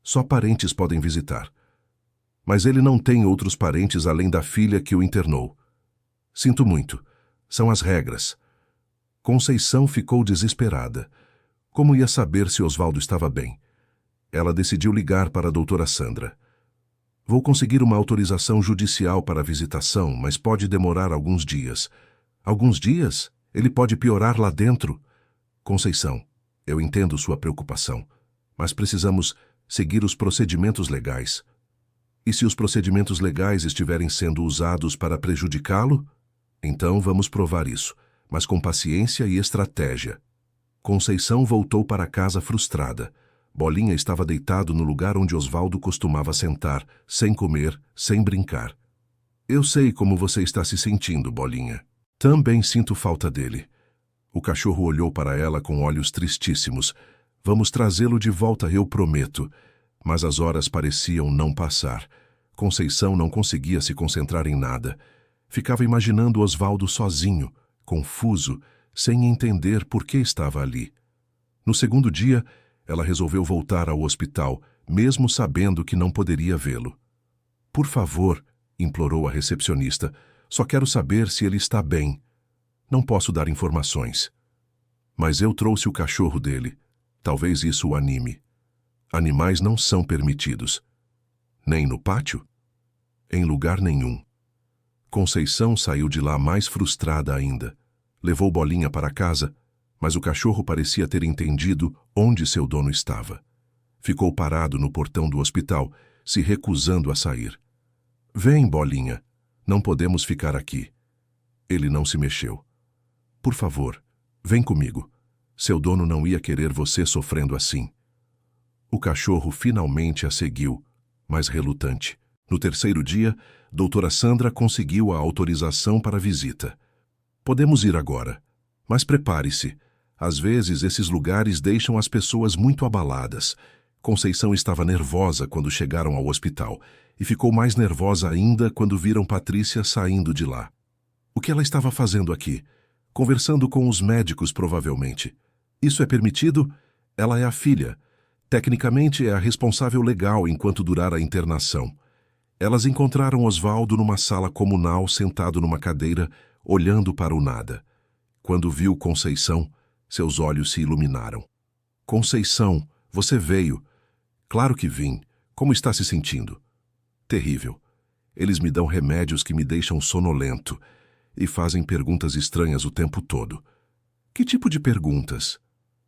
Só parentes podem visitar. Mas ele não tem outros parentes além da filha que o internou. Sinto muito. São as regras. Conceição ficou desesperada. Como ia saber se Osvaldo estava bem? Ela decidiu ligar para a doutora Sandra. Vou conseguir uma autorização judicial para a visitação, mas pode demorar alguns dias. Alguns dias? Ele pode piorar lá dentro. Conceição, eu entendo sua preocupação, mas precisamos seguir os procedimentos legais. E se os procedimentos legais estiverem sendo usados para prejudicá-lo? Então vamos provar isso, mas com paciência e estratégia. Conceição voltou para casa frustrada. Bolinha estava deitado no lugar onde Osvaldo costumava sentar, sem comer, sem brincar. Eu sei como você está se sentindo, Bolinha. Também sinto falta dele. O cachorro olhou para ela com olhos tristíssimos. Vamos trazê-lo de volta, eu prometo. Mas as horas pareciam não passar. Conceição não conseguia se concentrar em nada. Ficava imaginando Osvaldo sozinho, confuso, sem entender por que estava ali. No segundo dia, ela resolveu voltar ao hospital, mesmo sabendo que não poderia vê-lo. Por favor, implorou a recepcionista, só quero saber se ele está bem. Não posso dar informações. Mas eu trouxe o cachorro dele. Talvez isso o anime. Animais não são permitidos. Nem no pátio? Em lugar nenhum. Conceição saiu de lá mais frustrada ainda. Levou Bolinha para casa, mas o cachorro parecia ter entendido onde seu dono estava. Ficou parado no portão do hospital, se recusando a sair. Vem, Bolinha. Não podemos ficar aqui. Ele não se mexeu. Por favor, vem comigo. Seu dono não ia querer você sofrendo assim. O cachorro finalmente a seguiu, mas relutante. No terceiro dia, doutora Sandra conseguiu a autorização para a visita. Podemos ir agora, mas prepare-se. Às vezes, esses lugares deixam as pessoas muito abaladas. Conceição estava nervosa quando chegaram ao hospital e ficou mais nervosa ainda quando viram Patrícia saindo de lá. O que ela estava fazendo aqui? Conversando com os médicos, provavelmente. Isso é permitido? Ela é a filha. Tecnicamente, é a responsável legal enquanto durar a internação. Elas encontraram Osvaldo numa sala comunal, sentado numa cadeira, olhando para o nada. Quando viu Conceição, seus olhos se iluminaram. Conceição, você veio. Claro que vim. Como está se sentindo? Terrível. Eles me dão remédios que me deixam sonolento e fazem perguntas estranhas o tempo todo. Que tipo de perguntas?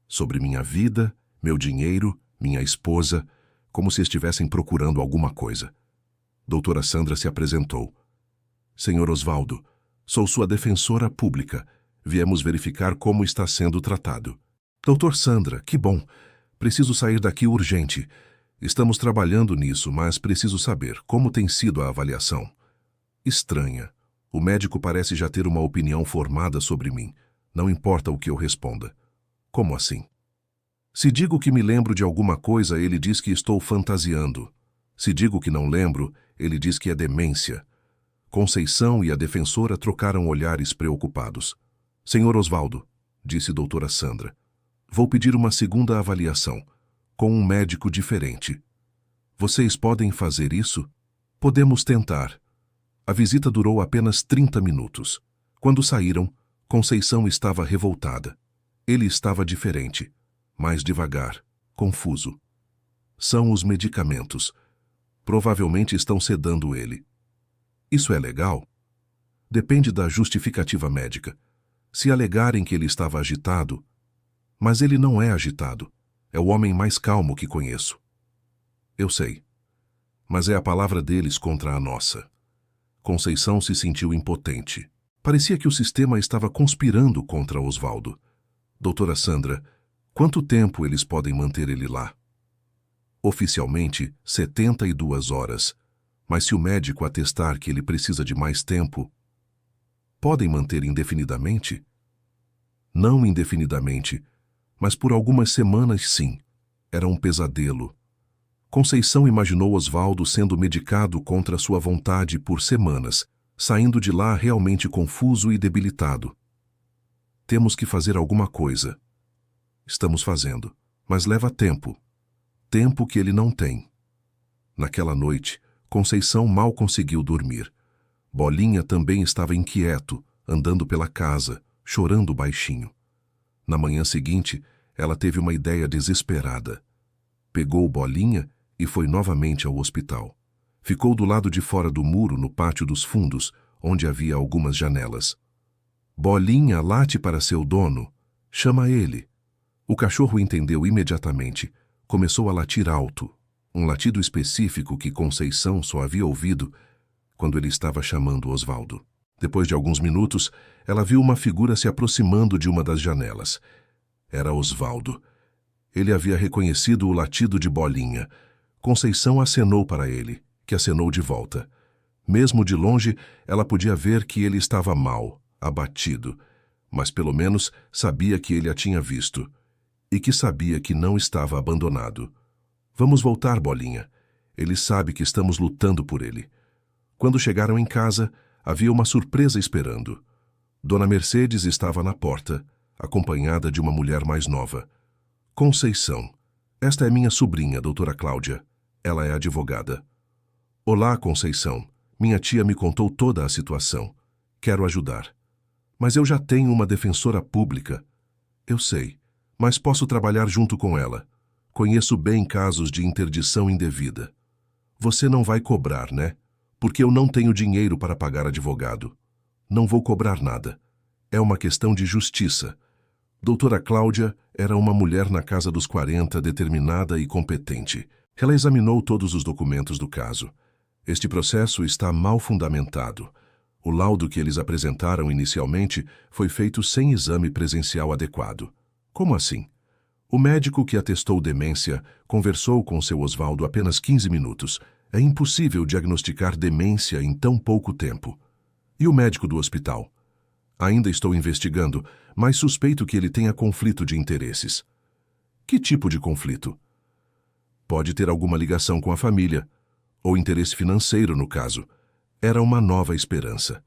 Sobre minha vida, meu dinheiro, minha esposa, como se estivessem procurando alguma coisa. Doutora Sandra se apresentou. Senhor Osvaldo, sou sua defensora pública. Viemos verificar como está sendo tratado. Doutor Sandra, que bom. Preciso sair daqui urgente. Estamos trabalhando nisso, mas preciso saber como tem sido a avaliação. Estranha. O médico parece já ter uma opinião formada sobre mim. Não importa o que eu responda. Como assim? Se digo que me lembro de alguma coisa, ele diz que estou fantasiando. Se digo que não lembro, ele diz que é demência. Conceição e a defensora trocaram olhares preocupados. Senhor Osvaldo, disse doutora Sandra, vou pedir uma segunda avaliação, com um médico diferente. Vocês podem fazer isso? Podemos tentar. A visita durou apenas 30 minutos. Quando saíram, Conceição estava revoltada. Ele estava diferente, mais devagar, confuso. São os medicamentos. Provavelmente estão sedando ele. Isso é legal? Depende da justificativa médica. Se alegarem que ele estava agitado, mas ele não é agitado. É o homem mais calmo que conheço. Eu sei. Mas é a palavra deles contra a nossa. Conceição se sentiu impotente. Parecia que o sistema estava conspirando contra Osvaldo. Doutora Sandra, quanto tempo eles podem manter ele lá? Oficialmente, 72 horas. Mas se o médico atestar que ele precisa de mais tempo, podem manter indefinidamente? Não indefinidamente, mas por algumas semanas sim. Era um pesadelo. Conceição imaginou Osvaldo sendo medicado contra sua vontade por semanas, saindo de lá realmente confuso e debilitado. Temos que fazer alguma coisa. Estamos fazendo, mas leva tempo. Tempo que ele não tem. Naquela noite, Conceição mal conseguiu dormir. Bolinha também estava inquieto, andando pela casa, chorando baixinho. Na manhã seguinte, ela teve uma ideia desesperada. Pegou Bolinha e foi novamente ao hospital. Ficou do lado de fora do muro, no pátio dos fundos, onde havia algumas janelas. Bolinha late para seu dono. Chama ele. O cachorro entendeu imediatamente. Começou a latir alto. Um latido específico que Conceição só havia ouvido quando ele estava chamando Osvaldo. Depois de alguns minutos, ela viu uma figura se aproximando de uma das janelas. Era Osvaldo. Ele havia reconhecido o latido de Bolinha. Conceição acenou para ele, que acenou de volta. Mesmo de longe, ela podia ver que ele estava mal, abatido, mas pelo menos sabia que ele a tinha visto, e que sabia que não estava abandonado. Vamos voltar, Bolinha. Ele sabe que estamos lutando por ele. Quando chegaram em casa, havia uma surpresa esperando. Dona Mercedes estava na porta, acompanhada de uma mulher mais nova. Conceição. Esta é minha sobrinha, doutora Cláudia. Ela é advogada. Olá, Conceição. Minha tia me contou toda a situação. Quero ajudar. Mas eu já tenho uma defensora pública. Eu sei, mas posso trabalhar junto com ela. Conheço bem casos de interdição indevida. Você não vai cobrar, né? Porque eu não tenho dinheiro para pagar advogado. Não vou cobrar nada. É uma questão de justiça. Doutora Cláudia era uma mulher na casa dos 40, determinada e competente. Ela examinou todos os documentos do caso. Este processo está mal fundamentado. O laudo que eles apresentaram inicialmente foi feito sem exame presencial adequado. Como assim? O médico que atestou demência conversou com seu Osvaldo apenas 15 minutos. É impossível diagnosticar demência em tão pouco tempo. E o médico do hospital? Ainda estou investigando, mas suspeito que ele tenha conflito de interesses. Que tipo de conflito? Pode ter alguma ligação com a família, ou interesse financeiro no caso. Era uma nova esperança.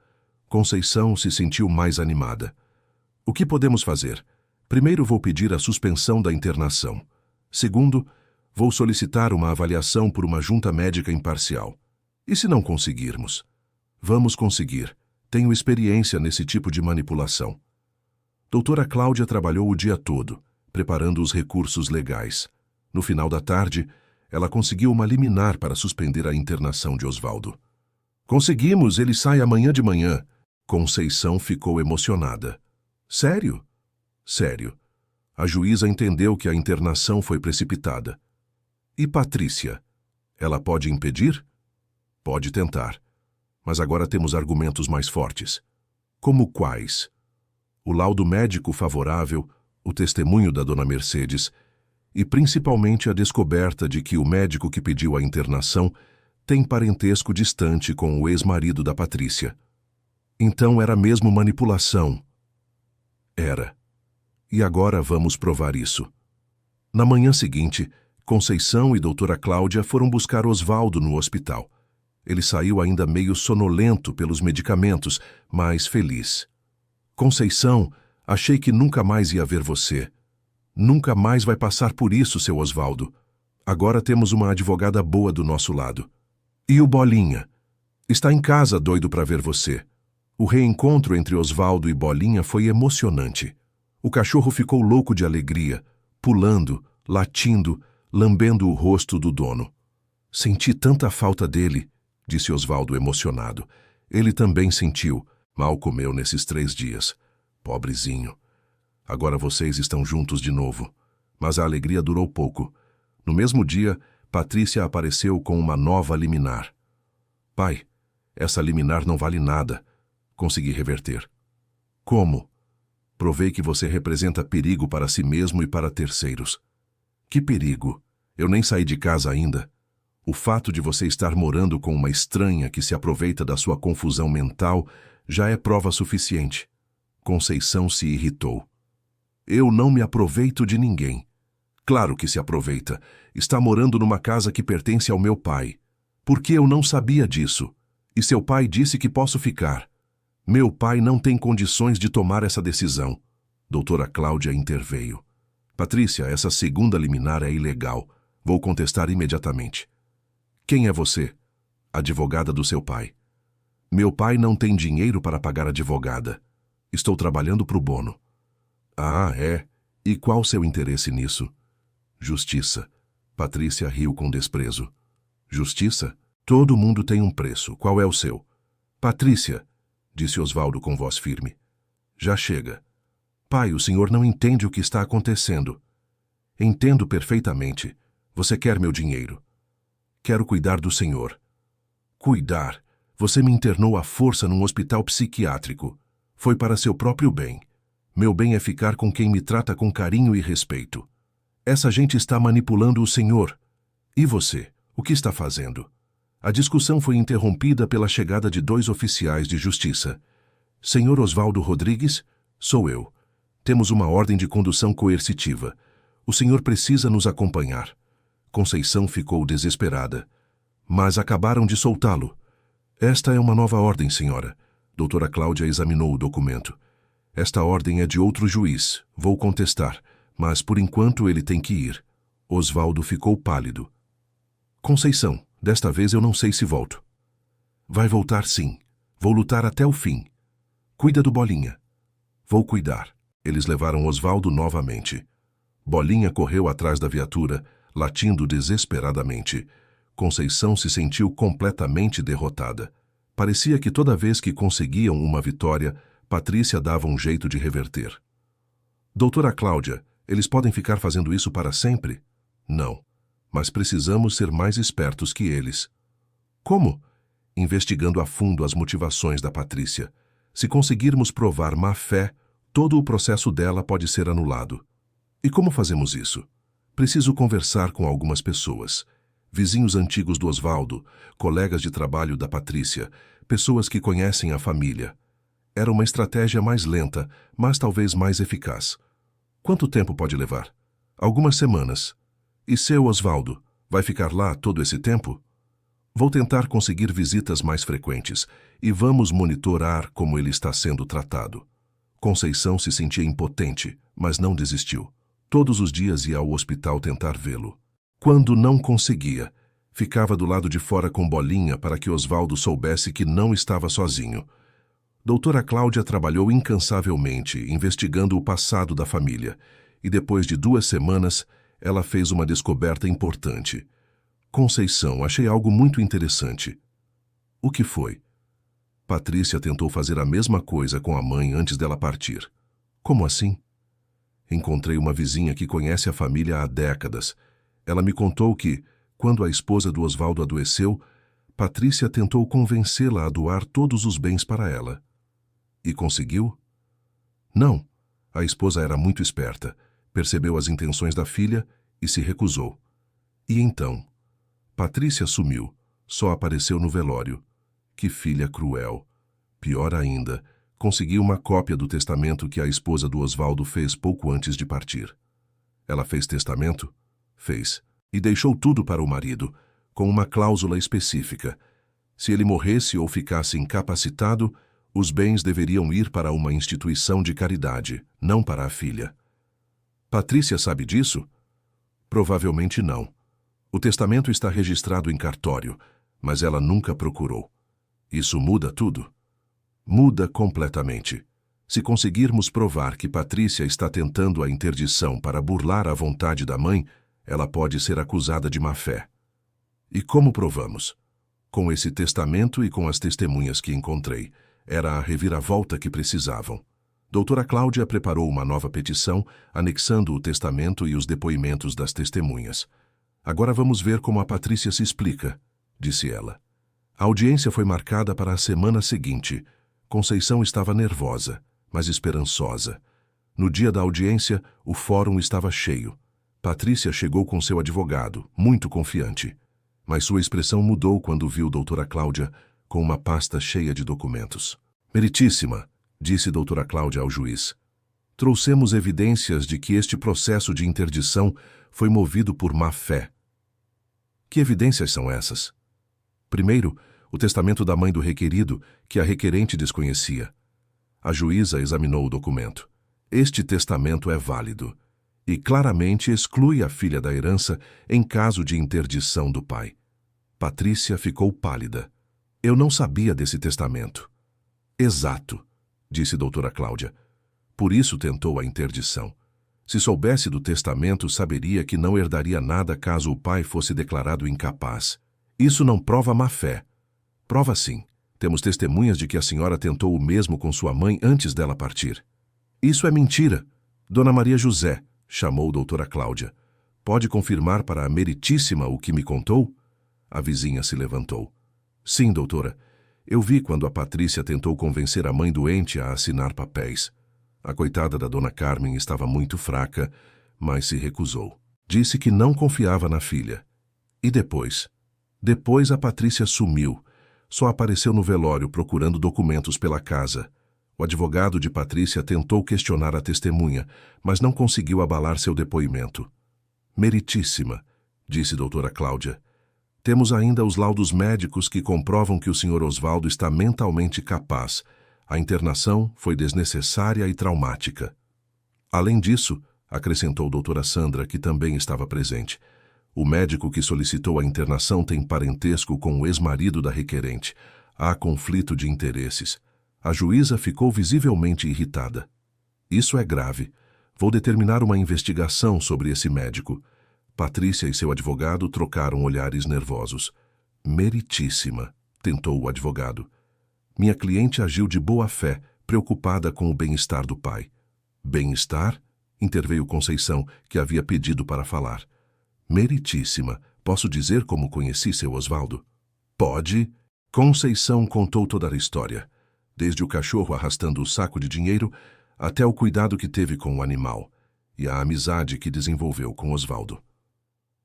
Conceição se sentiu mais animada. O que podemos fazer? Primeiro vou pedir a suspensão da internação. Segundo, vou solicitar uma avaliação por uma junta médica imparcial. E se não conseguirmos? Vamos conseguir. Tenho experiência nesse tipo de manipulação. Doutora Cláudia trabalhou o dia todo, preparando os recursos legais. No final da tarde, ela conseguiu uma liminar para suspender a internação de Osvaldo. Conseguimos, ele sai amanhã de manhã. Conceição ficou emocionada. Sério? Sério. A juíza entendeu que a internação foi precipitada. E Patrícia? Ela pode impedir? Pode tentar. Mas agora temos argumentos mais fortes. Como quais? O laudo médico favorável, o testemunho da dona Mercedes e principalmente a descoberta de que o médico que pediu a internação tem parentesco distante com o ex-marido da Patrícia. Então era mesmo manipulação. Era. E agora vamos provar isso. Na manhã seguinte, Conceição e doutora Cláudia foram buscar Osvaldo no hospital. Ele saiu ainda meio sonolento pelos medicamentos, mas feliz. Conceição, achei que nunca mais ia ver você. Nunca mais vai passar por isso, seu Osvaldo. Agora temos uma advogada boa do nosso lado. E o Bolinha? Está em casa doido para ver você. O reencontro entre Osvaldo e Bolinha foi emocionante. O cachorro ficou louco de alegria, pulando, latindo, lambendo o rosto do dono. Senti tanta falta dele, disse Osvaldo emocionado. Ele também sentiu. Mal comeu nesses 3 dias. Pobrezinho. Agora vocês estão juntos de novo. Mas a alegria durou pouco. No mesmo dia, Patrícia apareceu com uma nova liminar. Pai, essa liminar não vale nada. Consegui reverter. Como? Provei que você representa perigo para si mesmo e para terceiros. Que perigo? Eu nem saí de casa ainda. O fato de você estar morando com uma estranha que se aproveita da sua confusão mental já é prova suficiente. Conceição se irritou. Eu não me aproveito de ninguém. Claro que se aproveita. Está morando numa casa que pertence ao meu pai. Por que eu não sabia disso? E seu pai disse que posso ficar. Meu pai não tem condições de tomar essa decisão. Doutora Cláudia interveio. Patrícia, essa segunda liminar é ilegal. Vou contestar imediatamente. Quem é você? Advogada do seu pai. Meu pai não tem dinheiro para pagar advogada. Estou trabalhando pro Bono. Ah, é? E qual seu interesse nisso? Justiça. Patrícia riu com desprezo. Justiça? Todo mundo tem um preço. Qual é o seu? Patrícia, disse Osvaldo com voz firme. Já chega. Pai, o senhor não entende o que está acontecendo. Entendo perfeitamente. Você quer meu dinheiro. Quero cuidar do senhor. Cuidar? Você me internou à força num hospital psiquiátrico. Foi para seu próprio bem. Meu bem é ficar com quem me trata com carinho e respeito. Essa gente está manipulando o senhor. E você? O que está fazendo? A discussão foi interrompida pela chegada de 2 oficiais de justiça. Senhor Osvaldo Rodrigues, sou eu. Temos uma ordem de condução coercitiva. O senhor precisa nos acompanhar. Conceição ficou desesperada. Mas acabaram de soltá-lo. Esta é uma nova ordem, senhora. Doutora Cláudia examinou o documento. Esta ordem é de outro juiz. Vou contestar, mas por enquanto ele tem que ir. Osvaldo ficou pálido. Conceição, desta vez eu não sei se volto. Vai voltar sim. Vou lutar até o fim. Cuida do Bolinha. Vou cuidar. Eles levaram Osvaldo novamente. Bolinha correu atrás da viatura, latindo desesperadamente. Conceição se sentiu completamente derrotada. Parecia que toda vez que conseguiam uma vitória, Patrícia dava um jeito de reverter. Doutora Cláudia, eles podem ficar fazendo isso para sempre? Não. Mas precisamos ser mais espertos que eles. Como? Investigando a fundo as motivações da Patrícia. Se conseguirmos provar má-fé, todo o processo dela pode ser anulado. E como fazemos isso? Preciso conversar com algumas pessoas. Vizinhos antigos do Osvaldo, colegas de trabalho da Patrícia, pessoas que conhecem a família. Era uma estratégia mais lenta, mas talvez mais eficaz. Quanto tempo pode levar? Algumas semanas. E seu Osvaldo, vai ficar lá todo esse tempo? Vou tentar conseguir visitas mais frequentes e vamos monitorar como ele está sendo tratado. Conceição se sentia impotente, mas não desistiu. Todos os dias ia ao hospital tentar vê-lo. Quando não conseguia, ficava do lado de fora com Bolinha para que Osvaldo soubesse que não estava sozinho. Doutora Cláudia trabalhou incansavelmente, investigando o passado da família, e depois de 2 semanas, ela fez uma descoberta importante. Conceição, achei algo muito interessante. O que foi? Patrícia tentou fazer a mesma coisa com a mãe antes dela partir. Como assim? Encontrei uma vizinha que conhece a família há décadas. Ela me contou que, quando a esposa do Osvaldo adoeceu, Patrícia tentou convencê-la a doar todos os bens para ela. E conseguiu? Não. A esposa era muito esperta, percebeu as intenções da filha e se recusou. E então? Patrícia sumiu, só apareceu no velório. Que filha cruel. Pior ainda, conseguiu uma cópia do testamento que a esposa do Osvaldo fez pouco antes de partir. Ela fez testamento? Fez. E deixou tudo para o marido, com uma cláusula específica. Se ele morresse ou ficasse incapacitado, os bens deveriam ir para uma instituição de caridade, não para a filha. Patrícia sabe disso? Provavelmente não. O testamento está registrado em cartório, mas ela nunca procurou. Isso muda tudo? Muda completamente. Se conseguirmos provar que Patrícia está tentando a interdição para burlar a vontade da mãe, ela pode ser acusada de má-fé. E como provamos? Com esse testamento e com as testemunhas que encontrei. Era a reviravolta que precisavam. Doutora Cláudia preparou uma nova petição, anexando o testamento e os depoimentos das testemunhas. Agora vamos ver como a Patrícia se explica, disse ela. A audiência foi marcada para a semana seguinte. Conceição estava nervosa, mas esperançosa. No dia da audiência, o fórum estava cheio. Patrícia chegou com seu advogado, muito confiante. Mas sua expressão mudou quando viu doutora Cláudia com uma pasta cheia de documentos. Meritíssima, disse doutora Cláudia ao juiz. Trouxemos evidências de que este processo de interdição foi movido por má-fé. Que evidências são essas? Primeiro, o testamento da mãe do requerido, que a requerente desconhecia. A juíza examinou o documento. Este testamento é válido e claramente exclui a filha da herança em caso de interdição do pai. Patrícia ficou pálida. Eu não sabia desse testamento. Exato, disse doutora Cláudia. Por isso tentou a interdição. Se soubesse do testamento, saberia que não herdaria nada caso o pai fosse declarado incapaz. Isso não prova má-fé. Prova sim. Temos testemunhas de que a senhora tentou o mesmo com sua mãe antes dela partir. Isso é mentira. Dona Maria José, chamou doutora Cláudia. Pode confirmar para a meritíssima o que me contou? A vizinha se levantou. Sim, doutora. Eu vi quando a Patrícia tentou convencer a mãe doente a assinar papéis. A coitada da dona Carmen estava muito fraca, mas se recusou. Disse que não confiava na filha. E depois? Depois a Patrícia sumiu. Só apareceu no velório procurando documentos pela casa. O advogado de Patrícia tentou questionar a testemunha, mas não conseguiu abalar seu depoimento. Meritíssima, disse doutora Cláudia. Temos ainda os laudos médicos que comprovam que o Sr. Osvaldo está mentalmente capaz. A internação foi desnecessária e traumática. Além disso, acrescentou doutora Sandra, que também estava presente, o médico que solicitou a internação tem parentesco com o ex-marido da requerente. Há conflito de interesses. A juíza ficou visivelmente irritada. Isso é grave. Vou determinar uma investigação sobre esse médico. Patrícia e seu advogado trocaram olhares nervosos. Meritíssima, tentou o advogado. Minha cliente agiu de boa fé, preocupada com o bem-estar do pai. Bem-estar? Interveio Conceição, que havia pedido para falar. Meritíssima, posso dizer como conheci seu Osvaldo? Pode. Conceição contou toda a história, desde o cachorro arrastando o saco de dinheiro até o cuidado que teve com o animal e a amizade que desenvolveu com Osvaldo.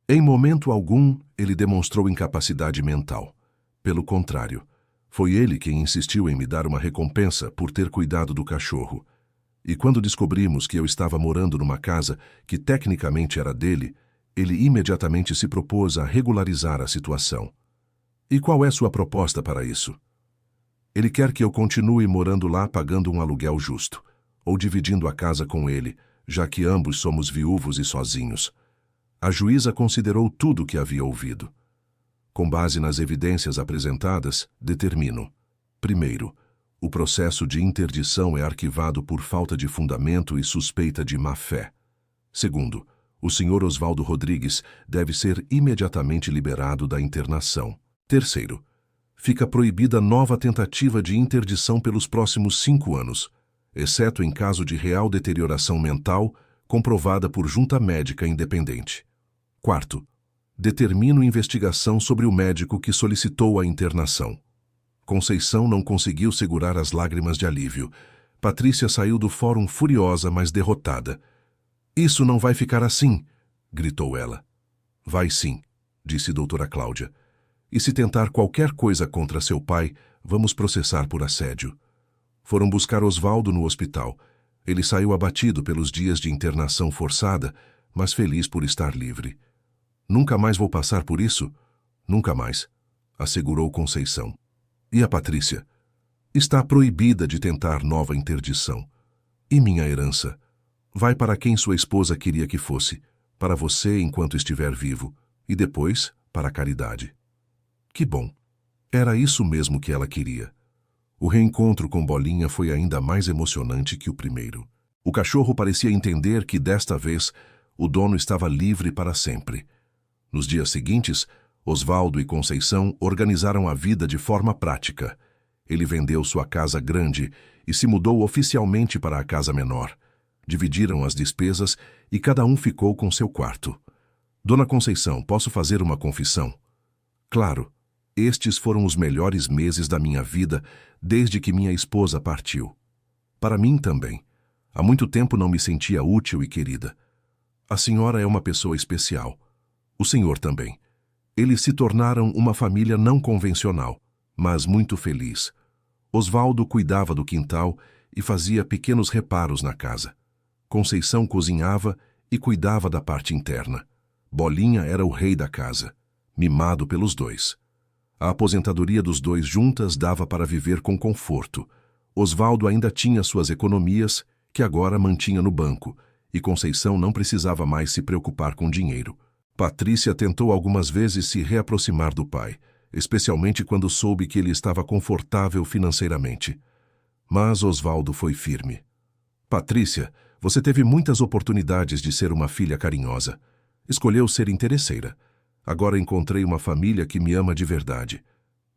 Em momento algum, ele demonstrou incapacidade mental. Pelo contrário, foi ele quem insistiu em me dar uma recompensa por ter cuidado do cachorro. E quando descobrimos que eu estava morando numa casa que tecnicamente era dele, ele imediatamente se propôs a regularizar a situação. E qual é sua proposta para isso? Ele quer que eu continue morando lá pagando um aluguel justo, ou dividindo a casa com ele, já que ambos somos viúvos e sozinhos. A juíza considerou tudo o que havia ouvido. Com base nas evidências apresentadas, determino: primeiro, o processo de interdição é arquivado por falta de fundamento e suspeita de má-fé. Segundo, o Sr. Osvaldo Rodrigues deve ser imediatamente liberado da internação. Terceiro, fica proibida nova tentativa de interdição pelos próximos 5 anos, exceto em caso de real deterioração mental comprovada por junta médica independente. Quarto, determino investigação sobre o médico que solicitou a internação. Conceição não conseguiu segurar as lágrimas de alívio, Patrícia saiu do fórum furiosa, mas derrotada. Isso não vai ficar assim, gritou ela. Vai sim, disse doutora Cláudia. E se tentar qualquer coisa contra seu pai, vamos processar por assédio. Foram buscar Osvaldo no hospital. Ele saiu abatido pelos dias de internação forçada, mas feliz por estar livre. Nunca mais vou passar por isso? Nunca mais, assegurou Conceição. E a Patrícia? Está proibida de tentar nova interdição. E minha herança? Vai para quem sua esposa queria que fosse, para você enquanto estiver vivo, e depois para a caridade. Que bom. Era isso mesmo que ela queria. O reencontro com Bolinha foi ainda mais emocionante que o primeiro. O cachorro parecia entender que, desta vez, o dono estava livre para sempre. Nos dias seguintes, Osvaldo e Conceição organizaram a vida de forma prática. Ele vendeu sua casa grande e se mudou oficialmente para a casa menor. Dividiram as despesas e cada um ficou com seu quarto. Dona Conceição, posso fazer uma confissão? Claro, estes foram os melhores meses da minha vida desde que minha esposa partiu. Para mim também. Há muito tempo não me sentia útil e querida. A senhora é uma pessoa especial. O senhor também. Eles se tornaram uma família não convencional, mas muito feliz. Osvaldo cuidava do quintal e fazia pequenos reparos na casa. Conceição cozinhava e cuidava da parte interna. Bolinha era o rei da casa, mimado pelos dois. A aposentadoria dos dois juntas dava para viver com conforto. Osvaldo ainda tinha suas economias, que agora mantinha no banco, e Conceição não precisava mais se preocupar com dinheiro. Patrícia tentou algumas vezes se reaproximar do pai, especialmente quando soube que ele estava confortável financeiramente. Mas Osvaldo foi firme. Patrícia, você teve muitas oportunidades de ser uma filha carinhosa. Escolheu ser interesseira. Agora encontrei uma família que me ama de verdade.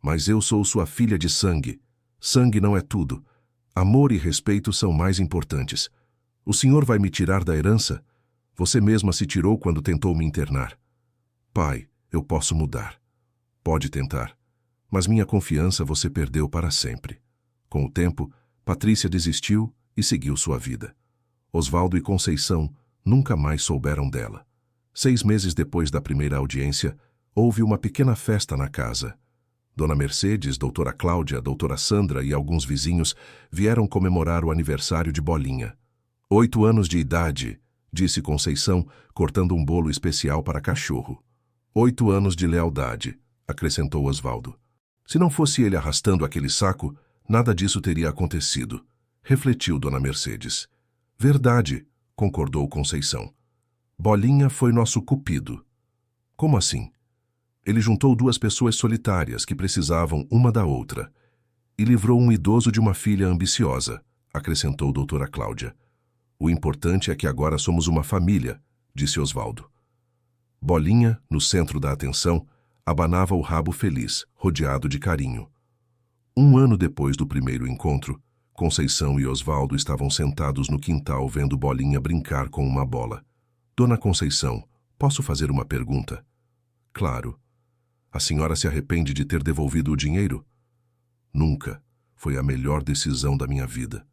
Mas eu sou sua filha de sangue. Sangue não é tudo. Amor e respeito são mais importantes. O senhor vai me tirar da herança? Você mesma se tirou quando tentou me internar. Pai, eu posso mudar. Pode tentar. Mas minha confiança você perdeu para sempre. Com o tempo, Patrícia desistiu e seguiu sua vida. Osvaldo e Conceição nunca mais souberam dela. 6 meses depois da primeira audiência, houve uma pequena festa na casa. Dona Mercedes, doutora Cláudia, doutora Sandra e alguns vizinhos vieram comemorar o aniversário de Bolinha. 8 anos de idade, disse Conceição, cortando um bolo especial para cachorro. 8 anos de lealdade, acrescentou Osvaldo. Se não fosse ele arrastando aquele saco, nada disso teria acontecido, refletiu Dona Mercedes. Verdade, concordou Conceição. Bolinha foi nosso cupido. Como assim? Ele juntou 2 pessoas solitárias que precisavam uma da outra e livrou um idoso de uma filha ambiciosa, acrescentou doutora Cláudia. O importante é que agora somos uma família, disse Osvaldo. Bolinha, no centro da atenção, abanava o rabo feliz, rodeado de carinho. 1 ano depois do primeiro encontro, Conceição e Osvaldo estavam sentados no quintal vendo Bolinha brincar com uma bola. Dona Conceição, posso fazer uma pergunta? Claro. A senhora se arrepende de ter devolvido o dinheiro? Nunca. Foi a melhor decisão da minha vida.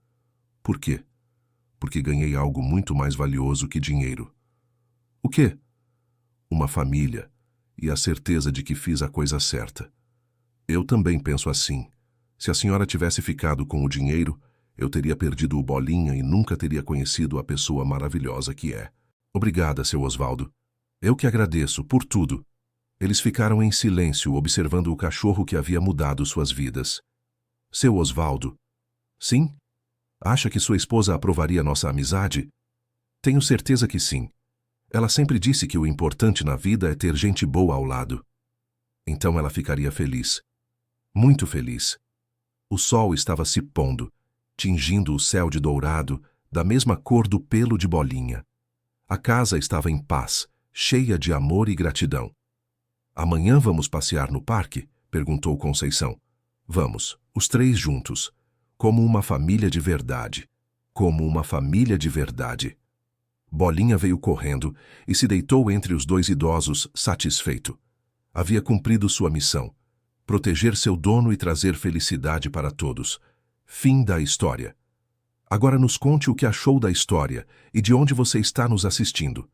Por quê? Porque ganhei algo muito mais valioso que dinheiro. O quê? Uma família e a certeza de que fiz a coisa certa. Eu também penso assim. Se a senhora tivesse ficado com o dinheiro, eu teria perdido o Bolinha e nunca teria conhecido a pessoa maravilhosa que é. Obrigada, seu Osvaldo. Eu que agradeço por tudo. Eles ficaram em silêncio, observando o cachorro que havia mudado suas vidas. Seu Osvaldo. Sim? Acha que sua esposa aprovaria nossa amizade? Tenho certeza que sim. Ela sempre disse que o importante na vida é ter gente boa ao lado. Então ela ficaria feliz. Muito feliz. O sol estava se pondo, tingindo o céu de dourado, da mesma cor do pelo de Bolinha. A casa estava em paz, cheia de amor e gratidão. Amanhã vamos passear no parque? Perguntou Conceição. Vamos, os 3 juntos, como uma família de verdade. Como uma família de verdade. Bolinha veio correndo e se deitou entre os 2 idosos, satisfeito. Havia cumprido sua missão. Proteger seu dono e trazer felicidade para todos. Fim da história. Agora nos conte o que achou da história e de onde você está nos assistindo.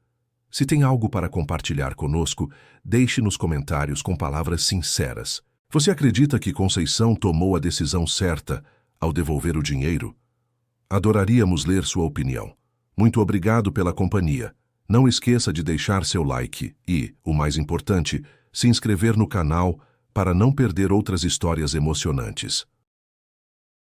Se tem algo para compartilhar conosco, deixe nos comentários com palavras sinceras. Você acredita que Conceição tomou a decisão certa ao devolver o dinheiro? Adoraríamos ler sua opinião. Muito obrigado pela companhia. Não esqueça de deixar seu like e, o mais importante, se inscrever no canal para não perder outras histórias emocionantes.